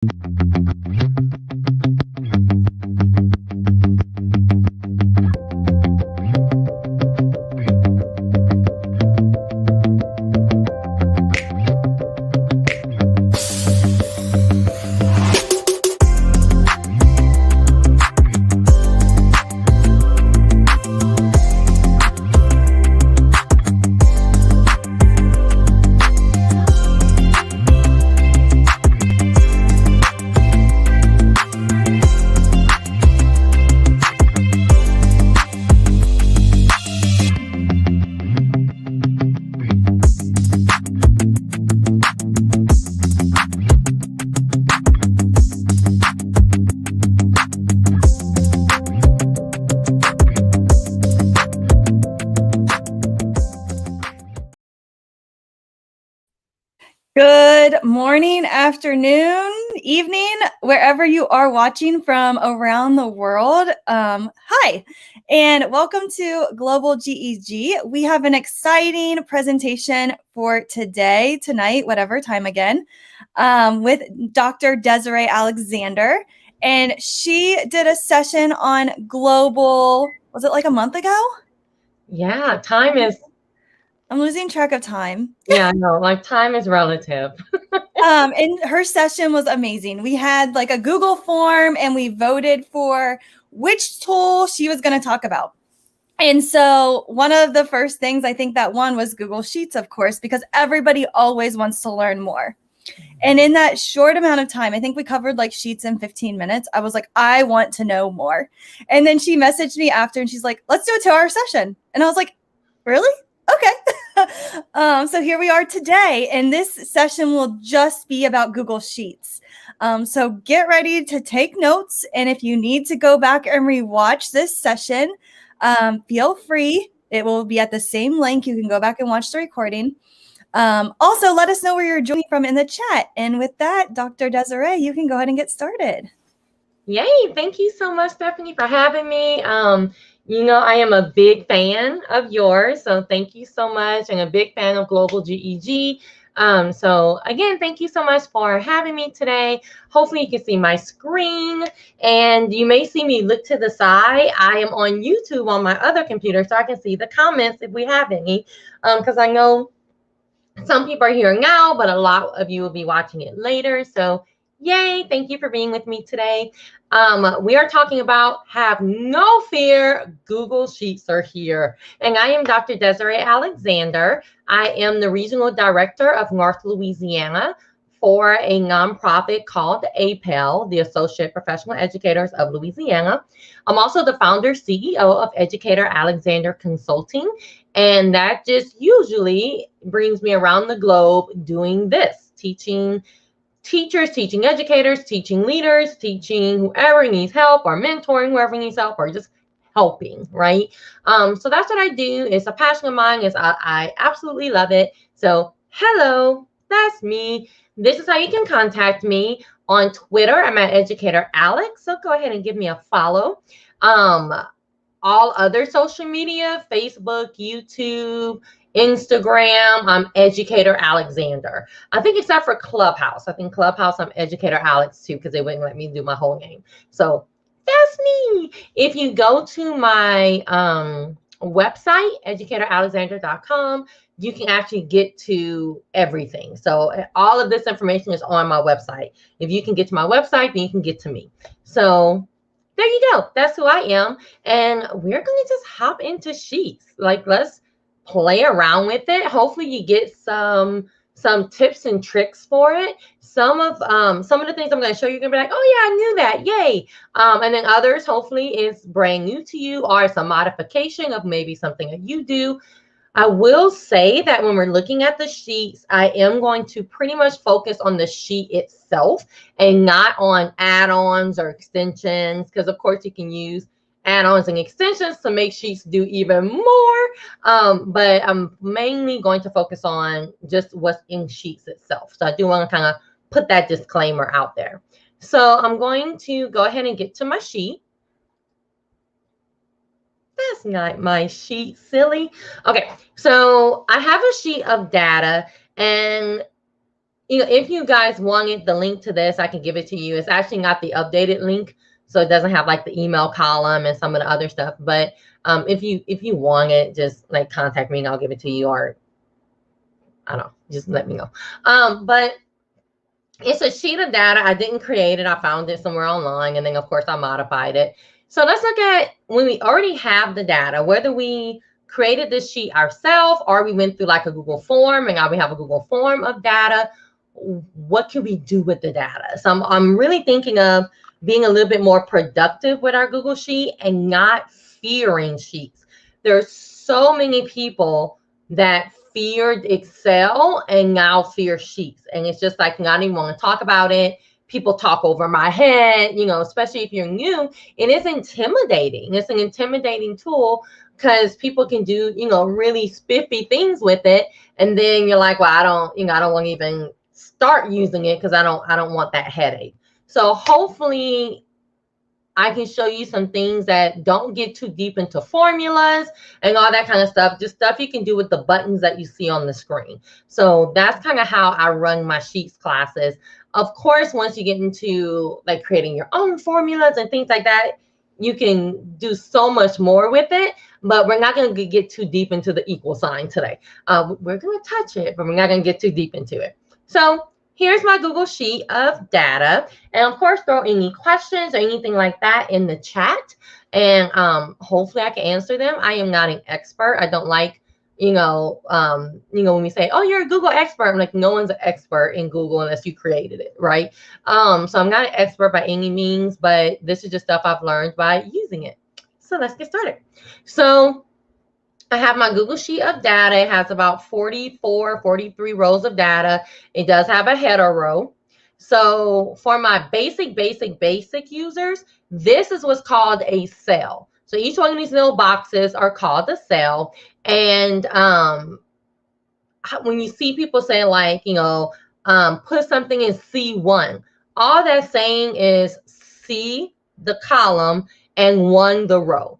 Good morning, afternoon, evening, wherever you are watching from around the world. Hi, and welcome to Global GEG. We have an exciting presentation for tonight, whatever time again, with Dr. Desiree Alexander. And she did a session on global, was it like a month ago? Yeah, time is... I'm losing track of time. Yeah, no, like time is relative. And her session was amazing. We had like a Google form and we voted for which tool she was going to talk about. And so one of the first things I think that won was Google Sheets, of course, because everybody always wants to learn more. And in that short amount of time, I think we covered like Sheets in 15 minutes. I was like, I want to know more. And then she messaged me after and she's like, let's do a 2-hour session. And I was like, really? Okay. So here we are today, and this session will just be about Google Sheets. So get ready to take notes, and if you need to go back and rewatch this session, feel free. It will be at the same link. You can go back and watch the recording. Also, let us know where you're joining from in the chat. And with that, Dr. Desiree, you can go ahead and get started. Yay. Thank you so much, Stephanie, for having me. You know, I am a big fan of yours, so thank you so much, and a big fan of Global GEG. So again, thank you so much for having me today. Hopefully you can see my screen, and you may see me look to the side. I am on YouTube on my other computer, so I can see the comments if we have any, because I know some people are here now, but a lot of you will be watching it later. So yay, thank you for being with me today. We are talking about have no fear, Google Sheets are here. And I am Dr. Desiree Alexander. I am the Regional Director of North Louisiana for a nonprofit called APEL, the Associate Professional Educators of Louisiana. I'm also the founder CEO of Educator Alexander Consulting, and that just usually brings me around the globe doing this, teaching teachers, teaching educators, teaching leaders, teaching whoever needs help, or mentoring whoever needs help, or just helping, right? So that's what I do. It's a passion of mine. I absolutely love it. So hello, that's me. This is how you can contact me on Twitter. I'm at Educator Alex, so go ahead and give me a follow. All other social media, Facebook, YouTube, Instagram, I'm Educator Alexander. I think except for Clubhouse. I think Clubhouse, I'm Educator Alex too, because they wouldn't let me do my whole name. So that's me. If you go to my website, educatoralexander.com, you can actually get to everything. So all of this information is on my website. If you can get to my website, then you can get to me. So there you go. That's who I am. And we're going to just hop into Sheets. Like, let's play around with it. Hopefully you get some tips and tricks for it. Some of the things I'm going to show you, you're going to be like, oh yeah, I knew that. Yay. And then others, hopefully, is brand new to you, or some modification of maybe something that you do. I will say that when we're looking at the sheets, I am going to pretty much focus on the sheet itself and not on add-ons or extensions, because of course you can use add-ons and extensions to make sheets do even more. But I'm mainly going to focus on just what's in sheets itself. So I do want to kind of put that disclaimer out there. So I'm going to go ahead and get to my sheet. That's not my sheet, silly. Okay, so I have a sheet of data, and if you guys wanted the link to this, I can give it to you. It's actually not the updated link, so it doesn't have like the email column and some of the other stuff. But if you want it, just like contact me and I'll give it to you, or I don't know, just let me know. But it's a sheet of data. I didn't create it. I found it somewhere online, and then of course I modified it. So let's look at when we already have the data, whether we created this sheet ourselves or we went through like a Google form and now we have a Google form of data. What can we do with the data? So I'm really thinking of being a little bit more productive with our Google Sheet and not fearing sheets. There's so many people that feared Excel and now fear sheets. And it's just like, I don't even want to talk about it. People talk over my head, especially if you're new. It is intimidating. It's an intimidating tool because people can do, really spiffy things with it. And then you're like, well, I don't want to even start using it because I don't want that headache. So hopefully I can show you some things that don't get too deep into formulas and all that kind of stuff, just stuff you can do with the buttons that you see on the screen. So that's kind of how I run my Sheets classes. Of course, once you get into like creating your own formulas and things like that, you can do so much more with it, but we're not going to get too deep into the equal sign today. We're going to touch it, but we're not going to get too deep into it. So here's my Google Sheet of data. And of course, throw any questions or anything like that in the chat. And hopefully I can answer them. I am not an expert. I don't like, when we say, oh, you're a Google expert. I'm like, no one's an expert in Google unless you created it, right? So I'm not an expert by any means, but this is just stuff I've learned by using it. So let's get started. So I have my Google Sheet of data. It has about 44, 43 rows of data. It does have a header row. So for my basic users, this is what's called a cell. So each one of these little boxes are called a cell. And when you see people say like, put something in C1, all that's saying is C, the column, and 1, the row.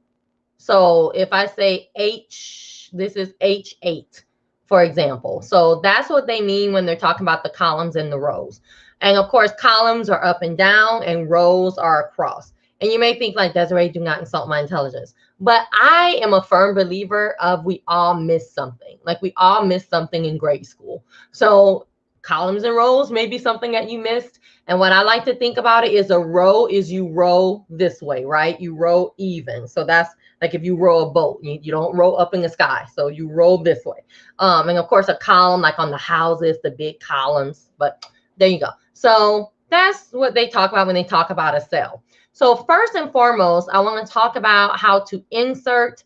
So if I say H, this is H8, for example. So that's what they mean when they're talking about the columns and the rows. And of course, columns are up and down and rows are across. And you may think like, Desiree, do not insult my intelligence. But I am a firm believer of we all miss something. Like we all missed something in grade school. So columns and rows may be something that you missed. And what I like to think about it is a row is you row this way, right? You row even. So that's like if you row a boat, you don't row up in the sky. So you row this way. And of course, a column like on the houses, the big columns. But there you go. So that's what they talk about when they talk about a cell. So first and foremost, I want to talk about how to insert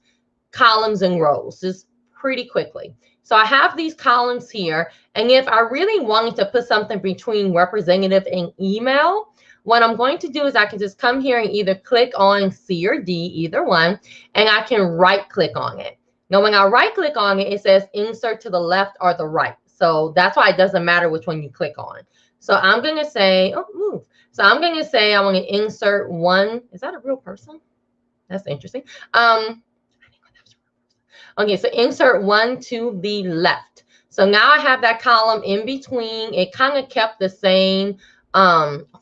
columns and rows just pretty quickly. So I have these columns here. And if I really wanted to put something between representative and email, what I'm going to do is I can just come here and either click on C or D, either one, and I can right click on it. Now, when I right click on it, it says insert to the left or the right. So that's why it doesn't matter which one you click on. So I'm going to say, oh, move. So I'm going to say I want to insert one. Is that a real person? That's interesting. Okay, so insert 1 to the left. So now I have that column in between. It kind of kept the same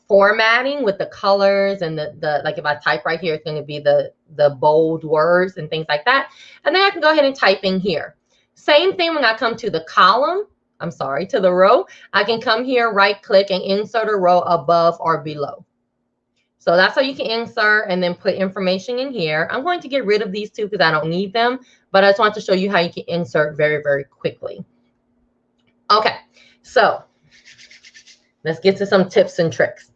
formatting with the colors and the like if I type right here, it's going to be the bold words and things like that. And then I can go ahead and type in here. Same thing when I come to the column. I'm sorry, to the row. I can come here, right click and insert a row above or below. So that's how you can insert and then put information in here. I'm going to get rid of these two because I don't need them, but I just want to show you how you can insert very, very quickly. Okay, so let's get to some tips and tricks.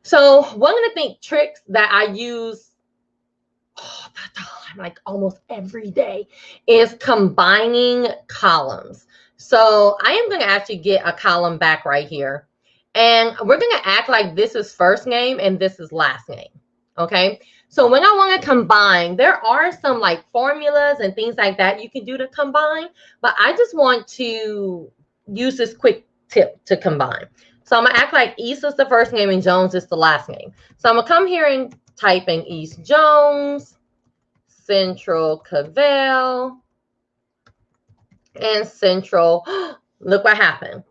So one of the tricks that I use all the time, like almost every day, is combining columns. So I am going to actually get a column back right here. And we're going to act like this is first name and this is last name. Okay. So when I want to combine, there are some like formulas and things like that you can do to combine. But I just want to use this quick tip to combine. So I'm going to act like East is the first name and Jones is the last name. So I'm going to come here and type in East Jones, Central Cavell, and Central. Look what happened.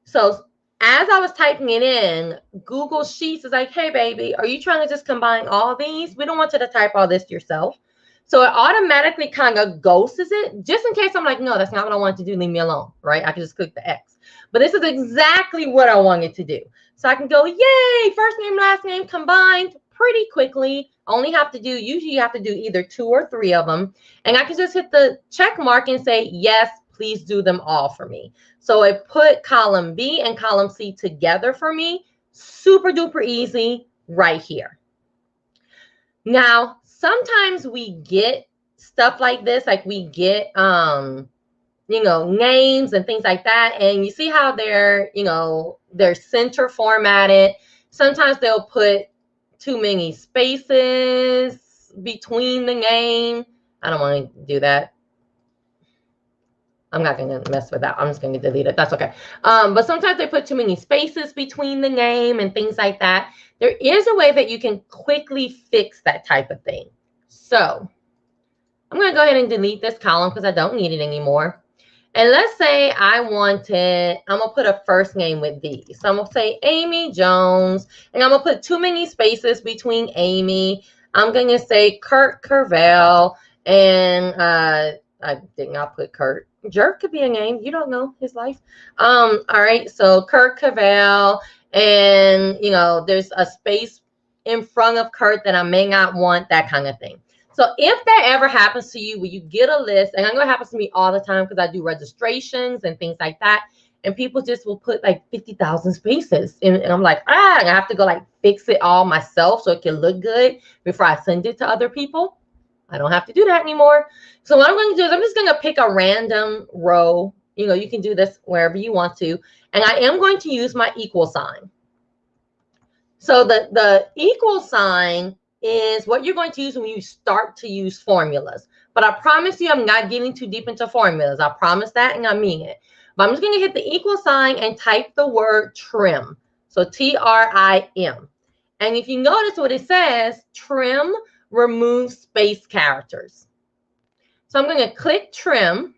So as I was typing it in, Google Sheets is like, hey, baby, are you trying to just combine all these? We don't want you to type all this yourself. So it automatically kind of ghosts it, just in case I'm like, no, that's not what I want to do. Leave me alone, right? I can just click the X. But this is exactly what I wanted to do. So I can go, yay, first name, last name combined pretty quickly. Only have to do, usually you have to do either 2 or 3 of them. And I can just hit the check mark and say, yes, please do them all for me. So it put column B and column C together for me. Super duper easy right here. Now, sometimes we get stuff like this, like we get, names and things like that. And you see how they're center formatted. Sometimes they'll put too many spaces between the name. I don't want to do that. I'm not going to mess with that. I'm just going to delete it. That's okay. But sometimes they put too many spaces between the name and things like that. There is a way that you can quickly fix that type of thing. So I'm going to go ahead and delete this column because I don't need it anymore. And let's say I'm going to put a first name with these. So I'm going to say Amy Jones, and I'm going to put too many spaces between Amy. I'm going to say Kurt Curvell, and I did not put Kurt. Jerk could be a name. You don't know his life. All right. So Kurt Curvell, and there's a space in front of Kurt that I may not want, that kind of thing. So if that ever happens to you, where you get a list, and I know it happens to me all the time because I do registrations and things like that, and people just will put like 50,000 spaces, and I'm like, and I have to go like fix it all myself so it can look good before I send it to other people. I don't have to do that anymore. So what I'm going to do is I'm just going to pick a random row. You can do this wherever you want to, and I am going to use my equal sign. So the equal sign is what you're going to use when you start to use formulas. But I promise you, I'm not getting too deep into formulas. I promise that, and I mean it. But I'm just going to hit the equal sign and type the word trim. So T-R-I-M. And if you notice what it says, trim removes space characters. So I'm going to click trim,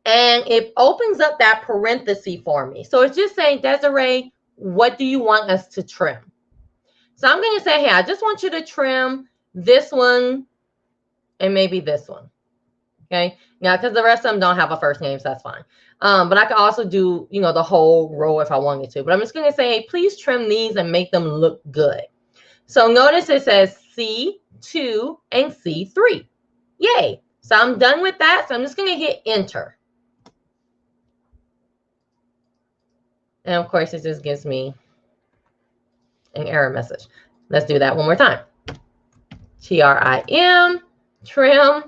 and it opens up that parenthesis for me. So it's just saying, Desiree, what do you want us to trim? So I'm going to say, hey, I just want you to trim this one and maybe this one. Okay. Now, because the rest of them don't have a first name, so that's fine. But I could also do, the whole row if I wanted to. But I'm just going to say, hey, please trim these and make them look good. So notice it says C2 and C3. Yay. So I'm done with that. So I'm just going to hit enter. And of course, it just gives me an error message. Let's do that one more time. T-R-I-M, trim.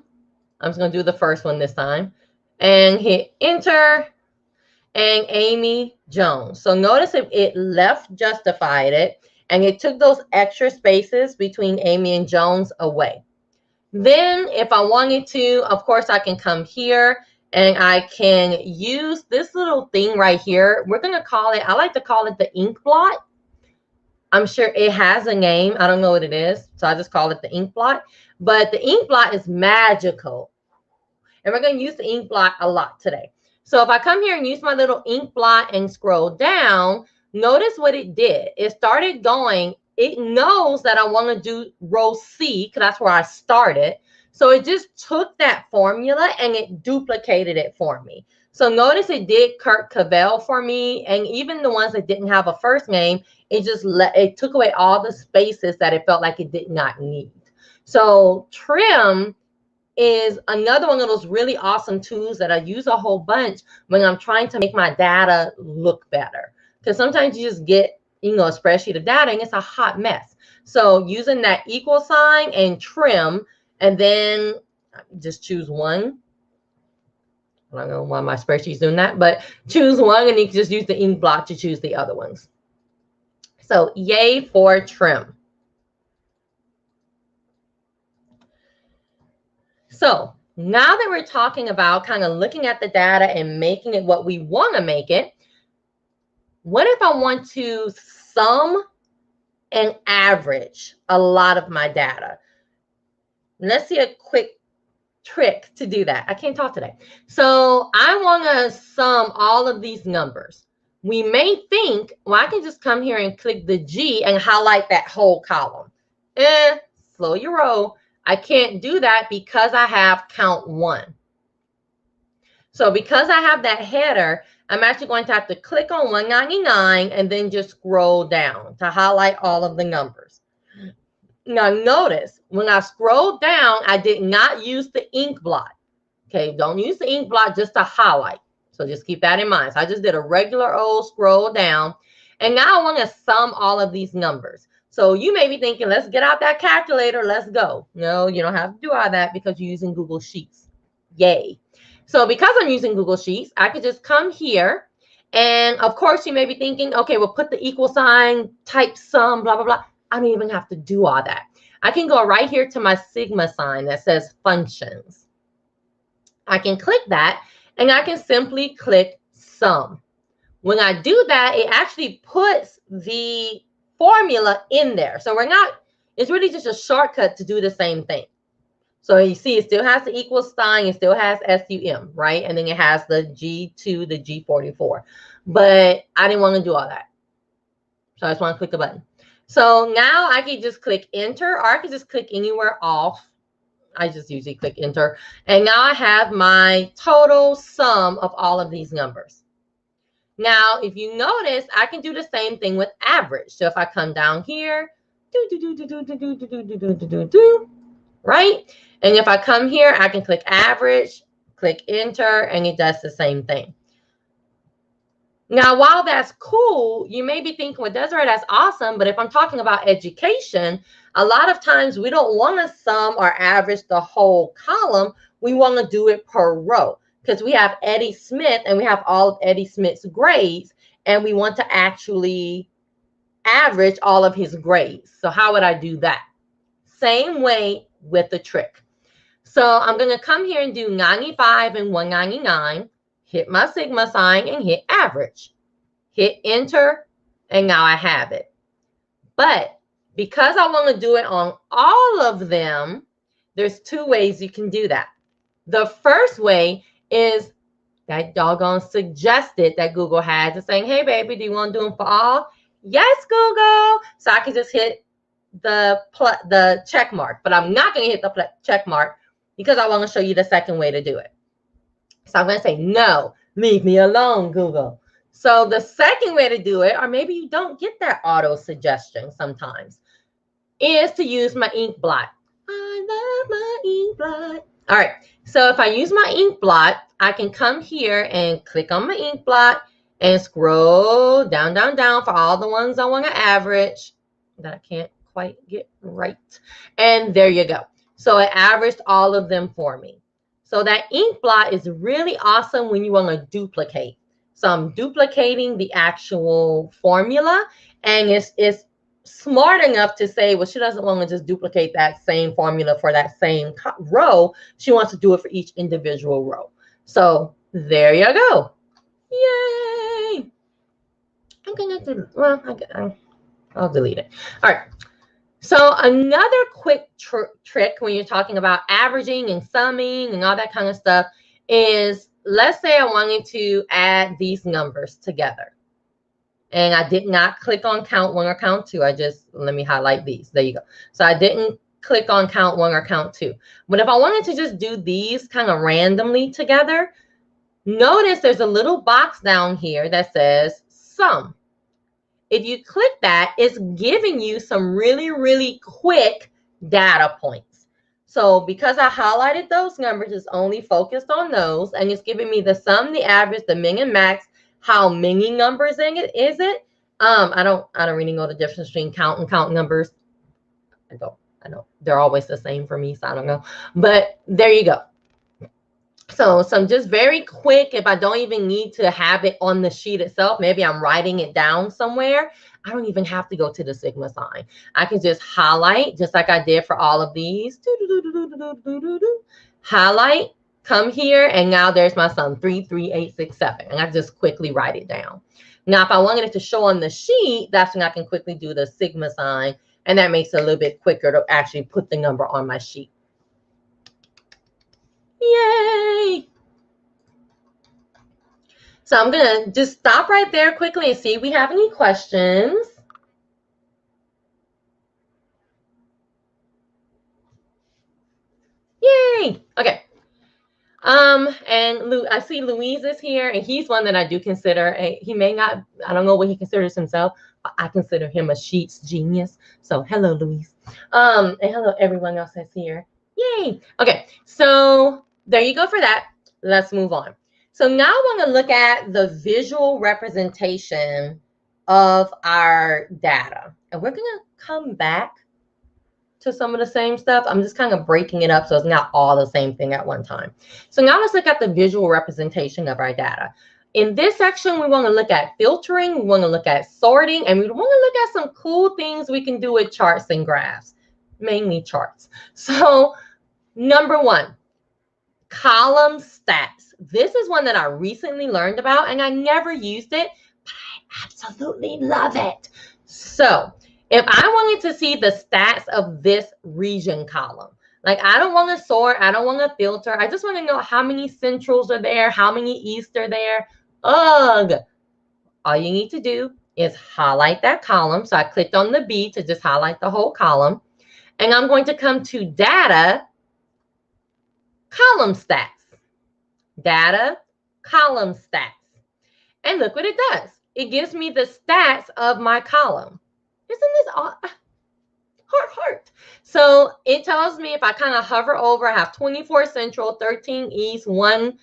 I'm just going to do the first one this time. And hit enter. And Amy Jones. So notice it left justified it. And it took those extra spaces between Amy and Jones away. Then if I wanted to, of course, I can come here and I can use this little thing right here. We're going to call it, I like to call it the ink blot. I'm sure it has a name. I don't know what it is. So I just call it the ink blot. But the ink blot is magical. And we're going to use the ink blot a lot today. So if I come here and use my little ink blot and scroll down, notice what it did. It started going. It knows that I want to do row C because that's where I started. So it just took that formula and it duplicated it for me. So notice it did Kurt Cavell for me. And even the ones that didn't have a first name, it took away all the spaces that it felt like it did not need. So trim is another one of those really awesome tools that I use a whole bunch when I'm trying to make my data look better. Because sometimes you just get, a spreadsheet of data and it's a hot mess. So using that equal sign and trim, and then just choose one. I don't know why my spreadsheet's doing that, but choose one and you can just use the ink blot to choose the other ones. So yay for trim. So now that we're talking about kind of looking at the data and making it what we want to make it, what if I want to sum and average a lot of my data? Let's see a quick trick to do that. I can't talk today. So I want to sum all of these numbers. we may think, well, I can just come here and click the G and highlight that whole column. Slow your roll. I can't do that because I have count 1. So because I have that header, I'm actually going to have to click on 199 and then just scroll down to highlight all of the numbers. Now notice, when I scroll down, I did not use the ink blot. Okay, don't use the ink blot just to highlight. So just keep that in mind. So I just did a regular old scroll down. And now I want to sum all of these numbers. So you may be thinking, let's get out that calculator, let's go. No, you don't have to do all that because you're using Google Sheets. Yay. So because I'm using Google Sheets, I could just come here. And of course, you may be thinking, okay, we'll put the equal sign, type sum, blah, blah, blah. I don't even have to do all that. I can go right here to my sigma sign that says functions. I can click that and I can simply click sum. When I do that, it actually puts the formula in there. So it's really just a shortcut to do the same thing. So you see, it still has the equal sign, it still has SUM, right? And then it has the G2, the G44. But I didn't want to do all that. So I just want to click the button. So now I can just click enter, or I can just click anywhere off. I just usually click enter. And now I have my total sum of all of these numbers. Now, if you notice, I can do the same thing with average. So if I come down here, right? And if I come here, I can click average, click enter, and it does the same thing. Now, while that's cool, you may be thinking, well, Desiree, that's awesome. But if I'm talking about education, a lot of times we don't want to sum or average the whole column. We want to do it per row because we have Eddie Smith and we have all of Eddie Smith's grades, and we want to actually average all of his grades. So how would I do that? Same way with the trick. So I'm going to come here and do 95 and 199. Hit my sigma sign and hit average. Hit enter, and now I have it. But because I want to do it on all of them, there's 2 ways you can do that. The first way is that doggone suggested that Google has. It's saying, hey, baby, do you want to do them for all? Yes, Google. So I can just hit the check mark. But I'm not going to hit the check mark because I want to show you the second way to do it. So I'm going to say, no, leave me alone, Google. So the second way to do it, or maybe you don't get that auto suggestion sometimes, is to use my ink blot. I love my ink blot. All right. So if I use my ink blot, I can come here and click on my ink blot and scroll down, down, down for all the ones I want to average that I can't quite get right. And there you go. So it averaged all of them for me. So that ink blot is really awesome when you want to duplicate. So I'm duplicating the actual formula, and it's smart enough to say, well, she doesn't want to just duplicate that same formula for that same row. She wants to do it for each individual row. So there you go. Yay. I'm going to, well, I'll delete it. All right. So another quick trick when you're talking about averaging and summing and all that kind of stuff is, let's say I wanted to add these numbers together. And I did not click on count 1 or count 2. Let me highlight these. There you go. So I didn't click on count 1 or count 2. But if I wanted to just do these kind of randomly together, notice there's a little box down here that says sum. If you click that, it's giving you some really, really quick data points. So because I highlighted those numbers, it's only focused on those, and it's giving me the sum, the average, the min and max, how many numbers in it is it. I don't really know the difference between count and count numbers. I know they're always the same for me, so I don't know. But there you go. So some just very quick, if I don't even need to have it on the sheet itself, maybe I'm writing it down somewhere, I don't even have to go to the sigma sign. I can just highlight, just like I did for all of these. Highlight, come here, and now there's my sum, 33867. And I just quickly write it down. Now, if I wanted it to show on the sheet, that's when I can quickly do the sigma sign, and that makes it a little bit quicker to actually put the number on my sheet. Yay! So I'm going to just stop right there quickly and see if we have any questions. Yay. Okay. And I see Louise is here, and he's one that I do consider he may not, I don't know what he considers himself, but I consider him a Sheets genius. So hello, Louise. And hello everyone else that's here. Yay. Okay, so there you go for that. Let's move on. So now I want to look at the visual representation of our data. And we're gonna come back to some of the same stuff. I'm just kind of breaking it up so it's not all the same thing at one time. So now let's look at the visual representation of our data. In this section, we want to look at filtering, we want to look at sorting, and we want to look at some cool things we can do with charts and graphs, mainly charts. So number one, column stats. This is one that I recently learned about, and I never used it, but I absolutely love it. So if I wanted to see the stats of this region column, like I don't want to sort, I don't want to filter, I just want to know how many centrals are there, how many east are there. Ugh. All you need to do is highlight that column. So I clicked on the B to just highlight the whole column. And I'm going to come to data, column stats. Data, column stats. And look what it does. It gives me the stats of my column. Isn't this all? Heart. So it tells me if I kind of hover over, I have 24 central, 13 east, 1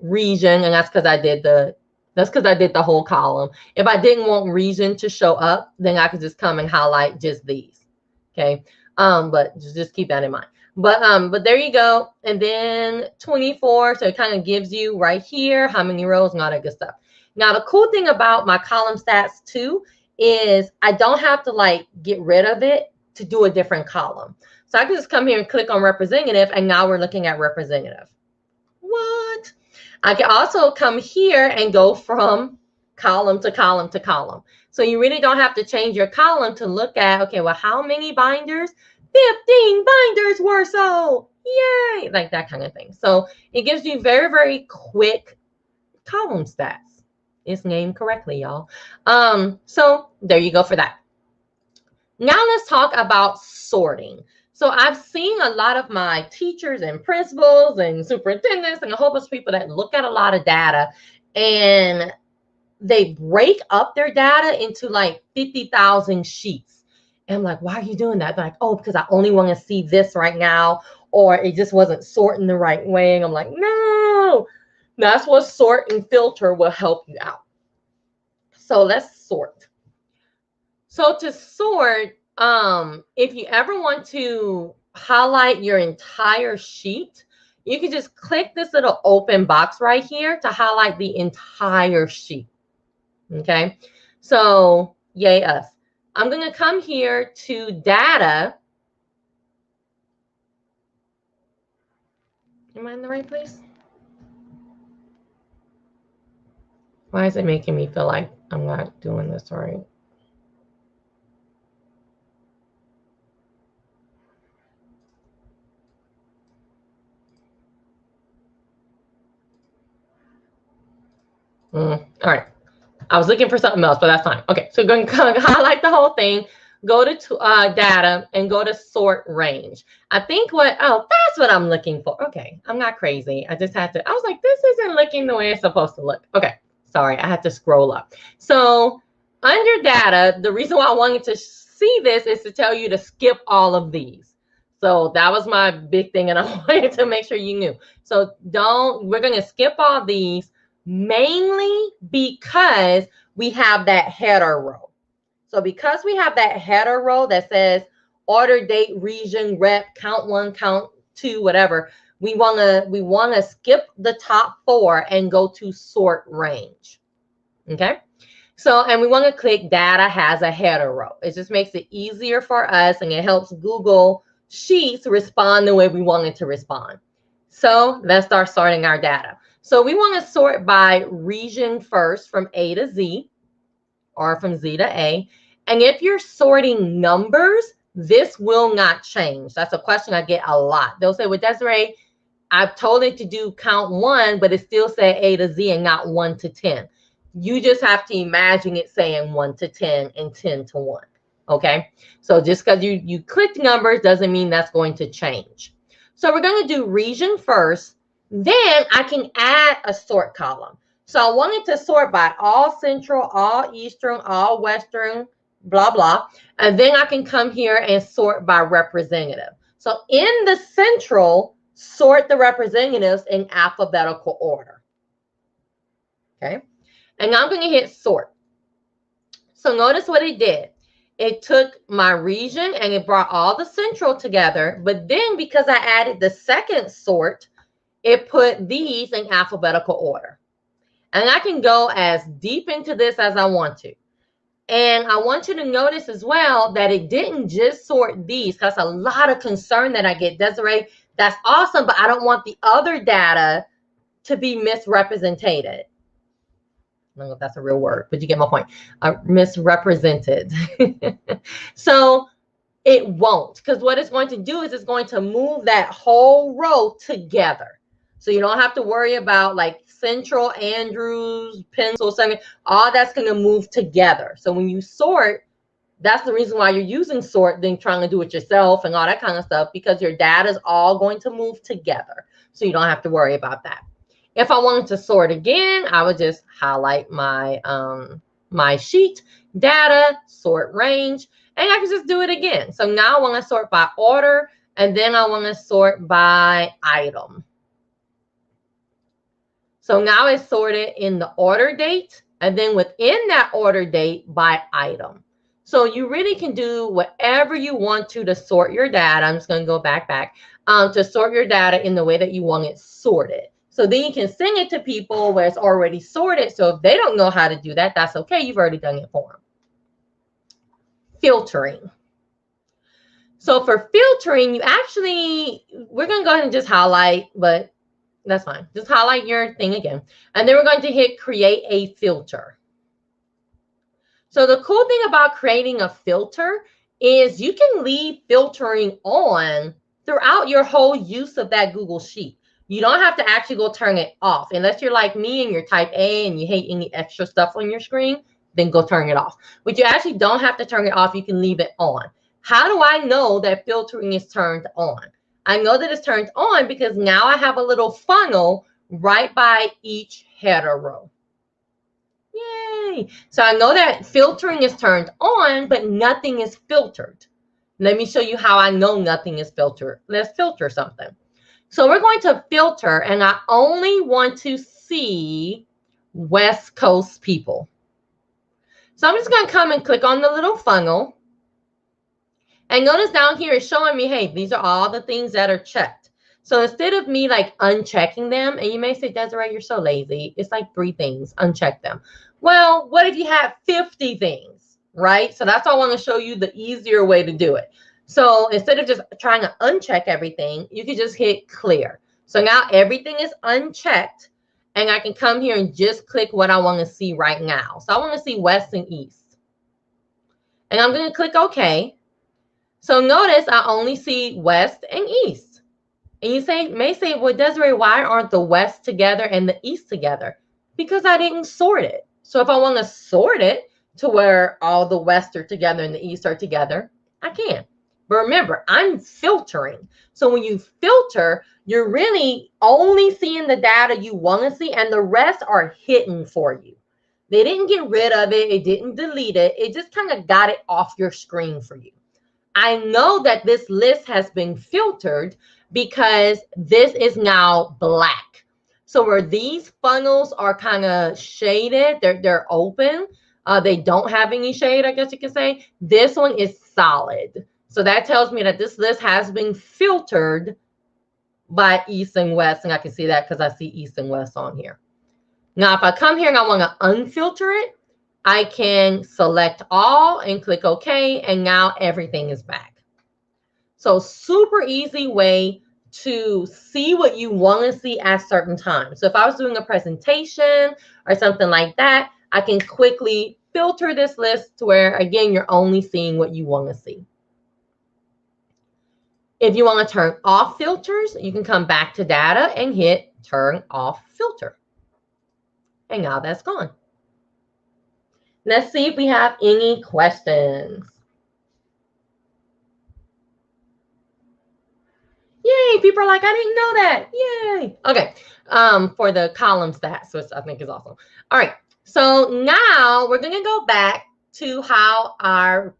region, and that's because I did the whole column. If I didn't want region to show up, then I could just come and highlight just these. Okay. But just keep that in mind. But there you go. And then 24. So it kind of gives you right here how many rows and all that good stuff. Now the cool thing about my column stats too is I don't have to like get rid of it to do a different column. So I can just come here and click on representative, and now we're looking at representative. What? I can also come here and go from column to column to column. So you really don't have to change your column to look at, okay, well, how many binders? 15 binders were sold. Yay! Like that kind of thing. So it gives you very, very quick column stats. It's named correctly, y'all. So there you go for that. Now let's talk about sorting. So I've seen a lot of my teachers and principals and superintendents and a whole bunch of people that look at a lot of data, and they break up their data into like 50,000 sheets. And I'm like, why are you doing that? They're like, oh, because I only want to see this right now, or it just wasn't sorting the right way. And I'm like, no. That's what sort and filter will help you out. So let's sort. So to sort, if you ever want to highlight your entire sheet, you can just click this little open box right here to highlight the entire sheet. Okay, so yay us. I'm going to come here to data. Am I in the right place? Why is it making me feel like I'm not doing this right? All right. I was looking for something else, but that's fine. Okay, so go and highlight the whole thing. Go to data and go to sort range. I think that's what I'm looking for. Okay, I'm not crazy. I just had to, I was like, this isn't looking the way it's supposed to look. Okay, sorry, I had to scroll up. So under data, the reason why I wanted to see this is to tell you to skip all of these. So that was my big thing, and I wanted to make sure you knew. So we're going to skip all these, mainly because we have that header row. So because we have that header row that says order date, region, rep, count 1, count 2, whatever, we want to skip the top 4 and go to sort range. Okay? So, and we want to click data has a header row. It just makes it easier for us, and it helps Google Sheets respond the way we want it to respond. So let's start sorting our data. So we want to sort by region first from A to Z, or from Z to A. And if you're sorting numbers, this will not change. That's a question I get a lot. They'll say, well, Desiree, I've told it to do count 1, but it still said A to Z and not 1 to 10. You just have to imagine it saying 1 to 10 and 10 to 1. Okay, so just because you clicked numbers doesn't mean that's going to change. So we're going to do region first. Then I can add a sort column. So I wanted to sort by all central, all eastern, all western, blah, blah. And then I can come here and sort by representative. So in the central, sort the representatives in alphabetical order. Okay, and I'm going to hit sort. So notice what it did. It took my region and it brought all the central together. But then because I added the second sort, it put these in alphabetical order. And I can go as deep into this as I want to. And I want you to notice as well that it didn't just sort these. That's a lot of concern that I get. Desiree, that's awesome, but I don't want the other data to be misrepresented. I don't know if that's a real word, but you get my point. Misrepresented. So it won't, because what it's going to do is it's going to move that whole row together. So you don't have to worry about like Central, Andrews, Pencil, something. All that's going to move together. So when you sort, that's the reason why you're using sort than trying to do it yourself and all that kind of stuff, because your data is all going to move together. So you don't have to worry about that. If I wanted to sort again, I would just highlight my my sheet, data, sort range, and I can just do it again. So now I want to sort by order, and then I want to sort by item. So now it's sorted in the order date, and then within that order date by item. So you really can do whatever you want to sort your data. I'm just going to go back to sort your data in the way that you want it sorted. So then you can send it to people where it's already sorted. So if they don't know how to do that, that's okay. You've already done it for them. Filtering. So for filtering, we're going to go ahead and just highlight, but that's fine. Just highlight your thing again. And then we're going to hit create a filter. So the cool thing about creating a filter is you can leave filtering on throughout your whole use of that Google Sheet. You don't have to actually go turn it off. Unless you're like me and you're type A and you hate any extra stuff on your screen, then go turn it off. But you actually don't have to turn it off. You can leave it on. How do I know that filtering is turned on? I know that it's turned on because now I have a little funnel right by each header row. Yay! So I know that filtering is turned on, but nothing is filtered. Let me show you how I know nothing is filtered. Let's filter something. So we're going to filter, and I only want to see West Coast people. So I'm just going to come and click on the little funnel. And notice down here it's showing me, hey, these are all the things that are checked. So instead of me like unchecking them, and you may say, Desiree, you're so lazy. It's like 3 things, uncheck them. Well, what if you have 50 things, right? So that's why I want to show you the easier way to do it. So instead of just trying to uncheck everything, you can just hit clear. So now everything is unchecked, and I can come here and just click what I want to see right now. So I want to see West and East. And I'm going to click OK. So notice I only see West and East. And you may say, well, Desiree, why aren't the West together and the East together? Because I didn't sort it. So if I want to sort it to where all the West are together and the East are together, I can. But remember, I'm filtering. So when you filter, you're really only seeing the data you want to see, and the rest are hidden for you. They didn't get rid of it. It didn't delete it. It just kind of got it off your screen for you. I know that this list has been filtered because this is now black. So where these funnels are kind of shaded, they're open. They don't have any shade, I guess you could say. This one is solid. So that tells me that this list has been filtered by East and West. And I can see that because I see East and West on here. Now, if I come here and I want to unfilter it, I can select all and click OK. And now everything is back. So super easy way to see what you want to see at certain times. So if I was doing a presentation or something like that, I can quickly filter this list to where, again, you're only seeing what you want to see. If you want to turn off filters, you can come back to data and hit turn off filter. And now that's gone. Let's see if we have any questions. Yay, people are like, I didn't know that. Yay. Okay, for the column stats, which I think is awesome. All right, so now we're going to go back to how our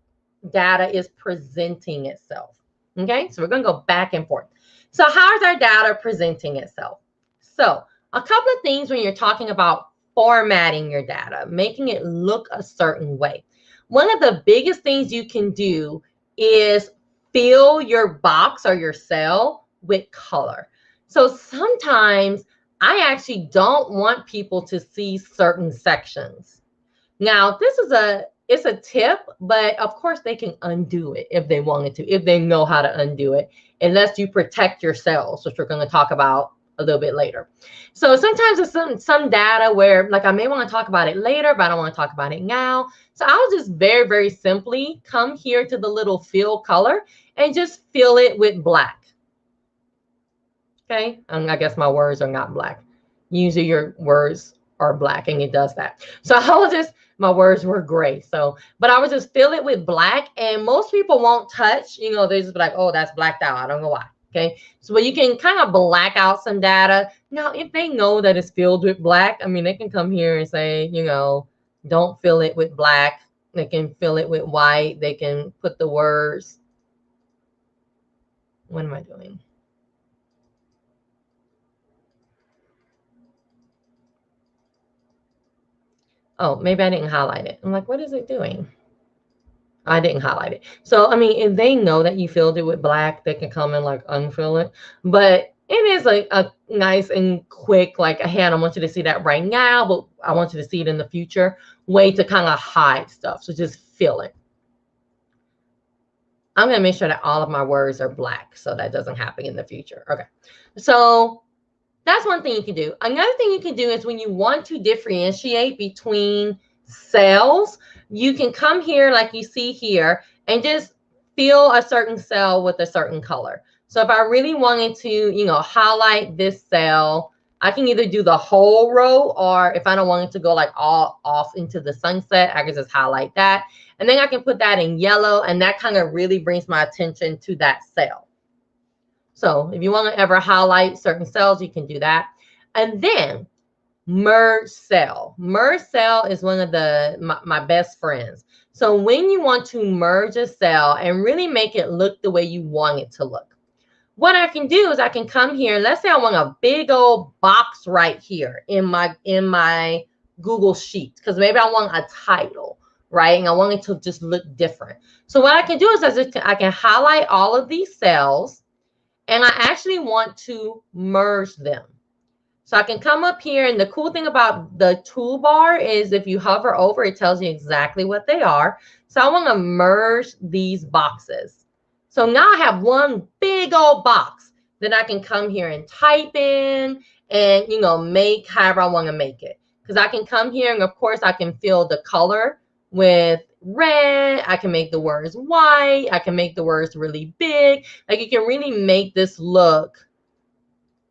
data is presenting itself. Okay, so we're going to go back and forth. So how is our data presenting itself? So a couple of things when you're talking about formatting your data, making it look a certain way. One of the biggest things you can do is fill your box or your cell with color. So sometimes I actually don't want people to see certain sections. Now, this is it's a tip, but of course they can undo it if they wanted to, if they know how to undo it, unless you protect your cells, which we're going to talk about a little bit later. So sometimes it's some data where like I may want to talk about it later, but I don't want to talk about it now. So I'll just very, very simply come here to the little fill color and just fill it with black. Okay, and I guess my words are not black. Usually your words are black and it does that. So I'll just, my words were gray. So, but I would just fill it with black, and most people won't touch, you know, they just be like, oh, that's blacked out. I don't know why. Okay, so you can kind of black out some data. Now, if they know that it's filled with black, I mean, they can come here and say, you know, don't fill it with black. They can fill it with white. They can put the words. What am I doing? Oh, maybe I didn't highlight it. I'm like, what is it doing? I didn't highlight it. So, I mean, if they know that you filled it with black, they can come and like unfill it. But it is like a nice and quick, like, hey, I don't want you to see that right now, but I want you to see it in the future way to kind of hide stuff. So just fill it. I'm going to make sure that all of my words are black so that doesn't happen in the future. Okay. So that's one thing you can do. Another thing you can do is when you want to differentiate between cells, you can come here like you see here and just fill a certain cell with a certain color. So if I really wanted to, you know, highlight this cell, I can either do the whole row, or if I don't want it to go like all off into the sunset, I can just highlight that. And then I can put that in yellow, and that kind of really brings my attention to that cell. So if you want to ever highlight certain cells, you can do that. And then merge cell. Merge cell is one of my best friends. So when you want to merge a cell and really make it look the way you want it to look, what I can do is I can come here. Let's say I want a big old box right here in my Google Sheets, because maybe I want a title, right? And I want it to just look different. So what I can do is I can highlight all of these cells, and I actually want to merge them. So I can come up here, and the cool thing about the toolbar is if you hover over, it tells you exactly what they are. So I want to merge these boxes. So now I have one big old box that I can come here and type in and, you know, make however I want to make it. Because I can come here, and of course I can fill the color with red. I can make the words white. I can make the words really big. Like, you can really make this look,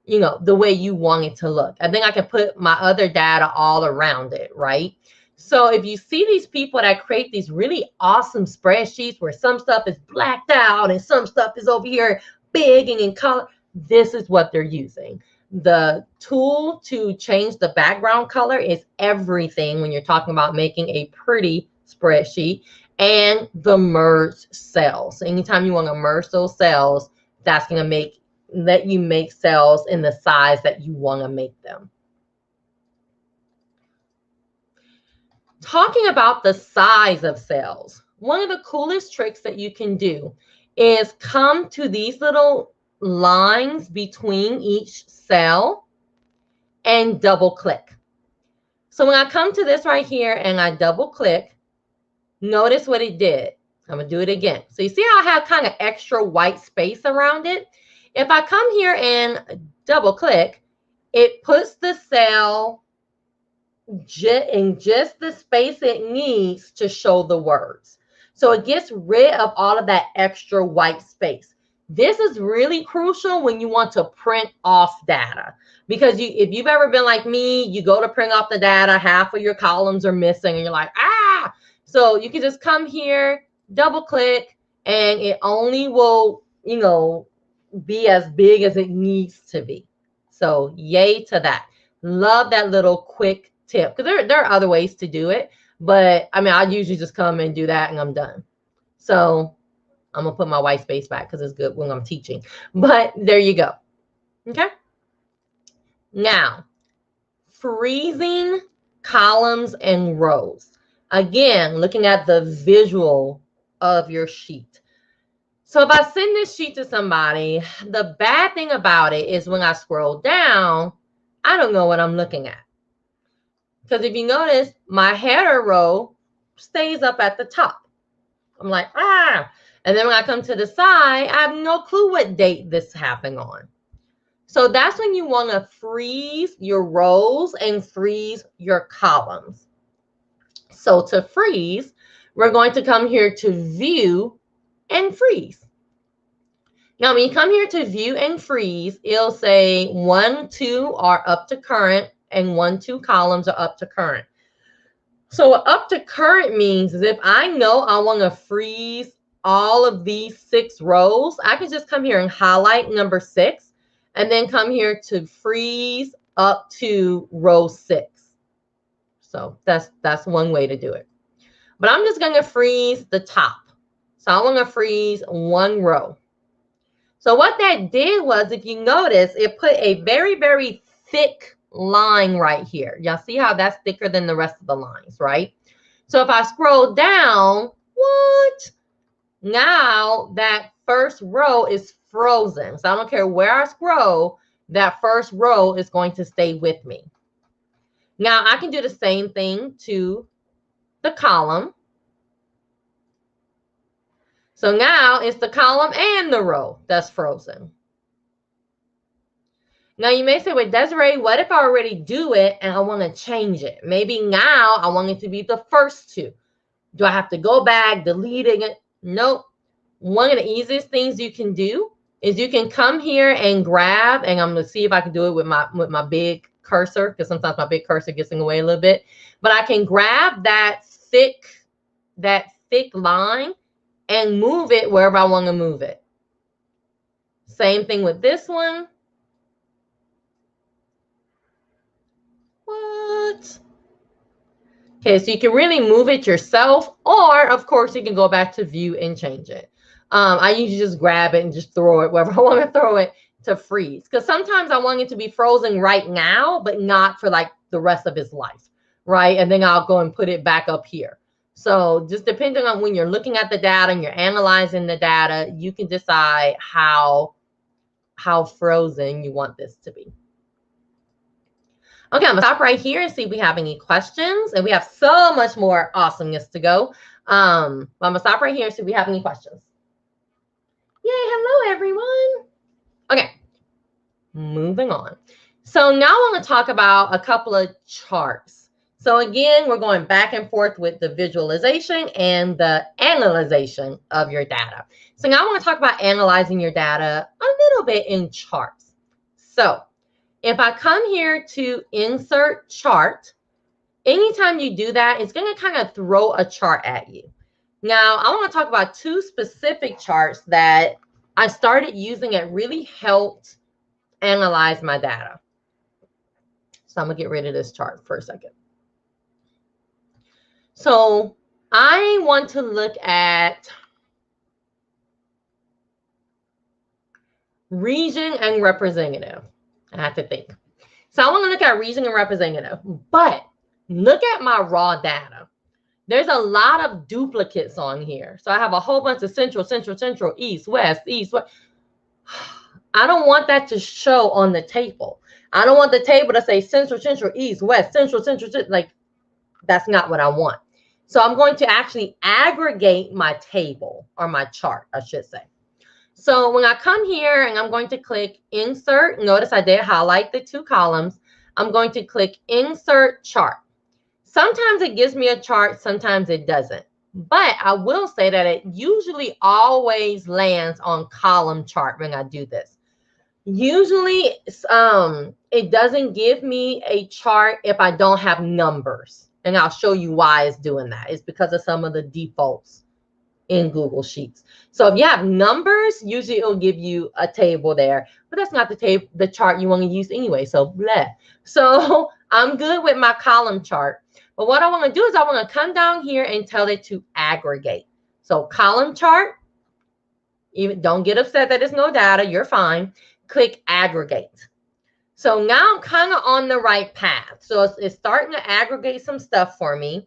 you know, the way you want it to look. And then I can put my other data all around it, right? So if you see these people that create these really awesome spreadsheets where some stuff is blacked out and some stuff is over here big and in color, this is what they're using. The tool to change the background color is everything when you're talking about making a pretty spreadsheet, and the merge cells. So anytime you want to merge those cells, that's going to let you make cells in the size that you want to make them. Talking about the size of cells, one of the coolest tricks that you can do is come to these little lines between each cell and double click. So when I come to this right here and I double click, notice what it did. I'm going to do it again. So you see how I have kind of extra white space around it? If I come here and double click, it puts the cell in just the space it needs to show the words. So it gets rid of all of that extra white space. This is really crucial when you want to print off data, because if you've ever been like me, you go to print off the data, half of your columns are missing and you're like, ah. So you can just come here, double click, and it only will, you know, be as big as it needs to be. So yay to that. Love that little quick tip, because there are other ways to do it, but I mean, I usually just come and do that and I'm done. So I'm gonna put my white space back because it's good when I'm teaching, but there you go. Okay. Now, freezing columns and rows. Again, looking at the visual of your sheet. So if I send this sheet to somebody, the bad thing about it is when I scroll down, I don't know what I'm looking at. Because if you notice, my header row stays up at the top. I'm like, ah. And then when I come to the side, I have no clue what date this happened on. So that's when you want to freeze your rows and freeze your columns. So to freeze, we're going to come here to view and freeze. Now, when you come here to view and freeze, it'll say 1, 2 are up to current and 1, 2 columns are up to current. So what up to current means is if I know I want to freeze all of these 6 rows, I can just come here and highlight number 6 and then come here to freeze up to row 6. So that's one way to do it. But I'm just going to freeze the top. So I want to freeze 1 row. So what that did was, if you notice, it put a very, very thick line right here. Y'all see how that's thicker than the rest of the lines, right? So if I scroll down, what? Now that first row is frozen. So I don't care where I scroll, that first row is going to stay with me. Now I can do the same thing to the column. So now it's the column and the row that's frozen. Now you may say, well, Desiree, what if I already do it and I want to change it? Maybe now I want it to be the first 2. Do I have to go back, deleting it? Nope. One of the easiest things you can do is you can come here and grab, and I'm going to see if I can do it with my big cursor, because sometimes my big cursor gets in the way a little bit. But I can grab that thick line and move it wherever I want to move it. Same thing with this one. What? Okay, so you can really move it yourself, or of course you can go back to view and change it. I usually just grab it and just throw it wherever I want to throw it to freeze, because sometimes I want it to be frozen right now, but not for like the rest of its life, right? And then I'll go and put it back up here. So just depending on when you're looking at the data and you're analyzing the data, you can decide how frozen you want this to be. Okay, I'm gonna stop right here and see if we have any questions. And we have so much more awesomeness to go. But I'm gonna stop right here and see if we have any questions. Yay, hello everyone. Okay, moving on. So now I want to talk about a couple of charts. So again, we're going back and forth with the visualization and the analyzation of your data. So now I want to talk about analyzing your data a little bit in charts. So if I come here to insert chart, anytime you do that, it's going to kind of throw a chart at you. Now, I want to talk about 2 specific charts that I started using. It really helped analyze my data. So I'm going to get rid of this chart for a second. So I want to look at region and representative. I have to think. So I want to look at region and representative, but look at my raw data. There's a lot of duplicates on here. So I have a whole bunch of central, east, west. I don't want that to show on the table. I don't want the table to say central, east, west, central, like that's not what I want. So I'm going to actually aggregate my table, or my chart, I should say. So when I come here and I'm going to click insert, notice I did highlight the 2 columns. I'm going to click insert chart. Sometimes it gives me a chart, sometimes it doesn't. But I will say that it usually always lands on column chart when I do this. Usually, it doesn't give me a chart if I don't have numbers. And I'll show you why it's doing that. It's because of some of the defaults in Google Sheets. So if you have numbers, usually it'll give you a table there, but that's not the chart you want to use anyway. So bleh. So I'm good with my column chart. But what I want to do is I want to come down here and tell it to aggregate. So column chart, even don't get upset that there's no data, you're fine. Click aggregate. So now I'm kind of on the right path. So it's starting to aggregate some stuff for me,